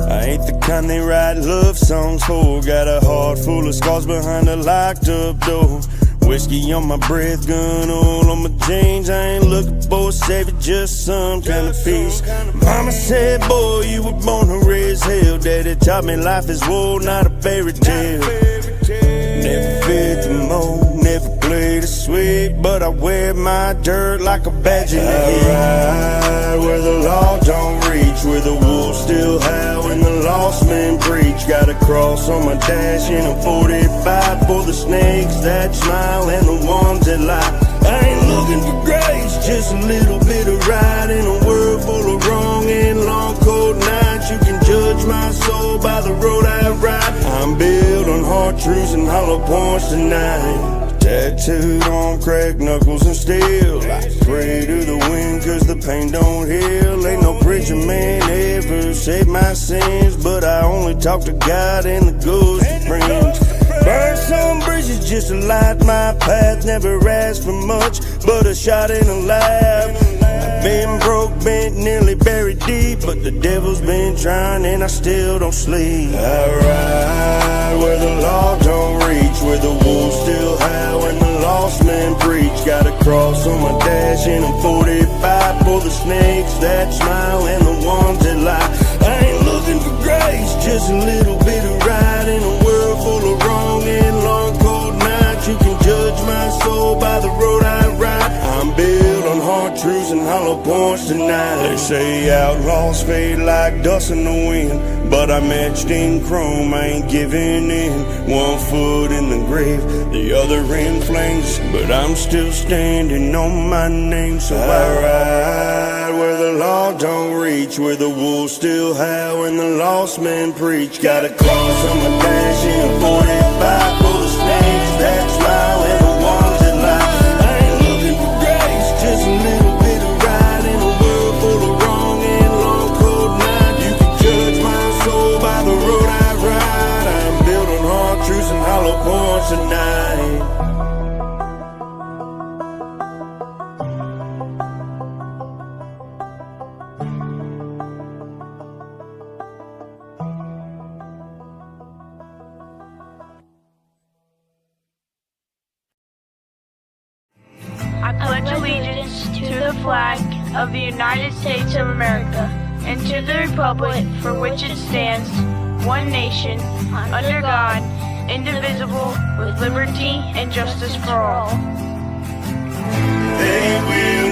I ain't the kind they write love songs for. Got a heart full of scars behind a locked up door. Whiskey on my breath, gun all on my jeans. I ain't looking for a savior, just some kind of peace. Mama said, boy, you were born to raise hell. Daddy taught me life is war, not a fairy tale. Never feared the moon, never blinked play the sweet, but I wear my dirt like a badge in the heat. I ride where the law don't reach, where the wolves still howl and the lost men preach. Got a cross on my dash and a 45 for the snakes that smile and the ones that lie. I ain't looking for grace, just a little bit of right in a world full of wrong and long cold nights. You can judge my soul by the road I ride. I'm built on hard truths and hollow points tonight. Tattooed on cracked knuckles and steel. I pray to the wind cause the pain don't heal. Ain't no preacher man ever saved my sins, but I only talk to God and the ghost of friends. Burn some bridges just to light my path. Never asked for much, but a shot in a laugh. I've been broke, bent, nearly buried deep, but the devil's been trying and I still don't sleep. I ride where the law don't reach, where the wolves still howl and the lost men preach. Got a cross on my dash and a 45 for the snakes that smile and the ones that lie. I ain't looking for grace, just a little bit of right in a world full of wrong and long cold nights. You can judge my soul by the road I ride. I'm built on hard truths and hollow points tonight. They say outlaws fade like dust in the wind, but I'm etched in chrome, I ain't giving in. One foot in the grave, the other in flames, but I'm still standing on my name. So I ride where the law don't reach, where the wolves still howl and the lost men preach. Got a cross on my dash and a 45 for the snakes that smile and the ones that lie. I ain't looking for grace, just a little bit of right in a world full of wrong and long cold night. You can judge my soul by the road I ride. I'm built on hard truths and hollow points tonight. I pledge allegiance to the flag of the United States of America and to the republic for which it stands, one nation, under God, indivisible, with liberty and justice for all. They will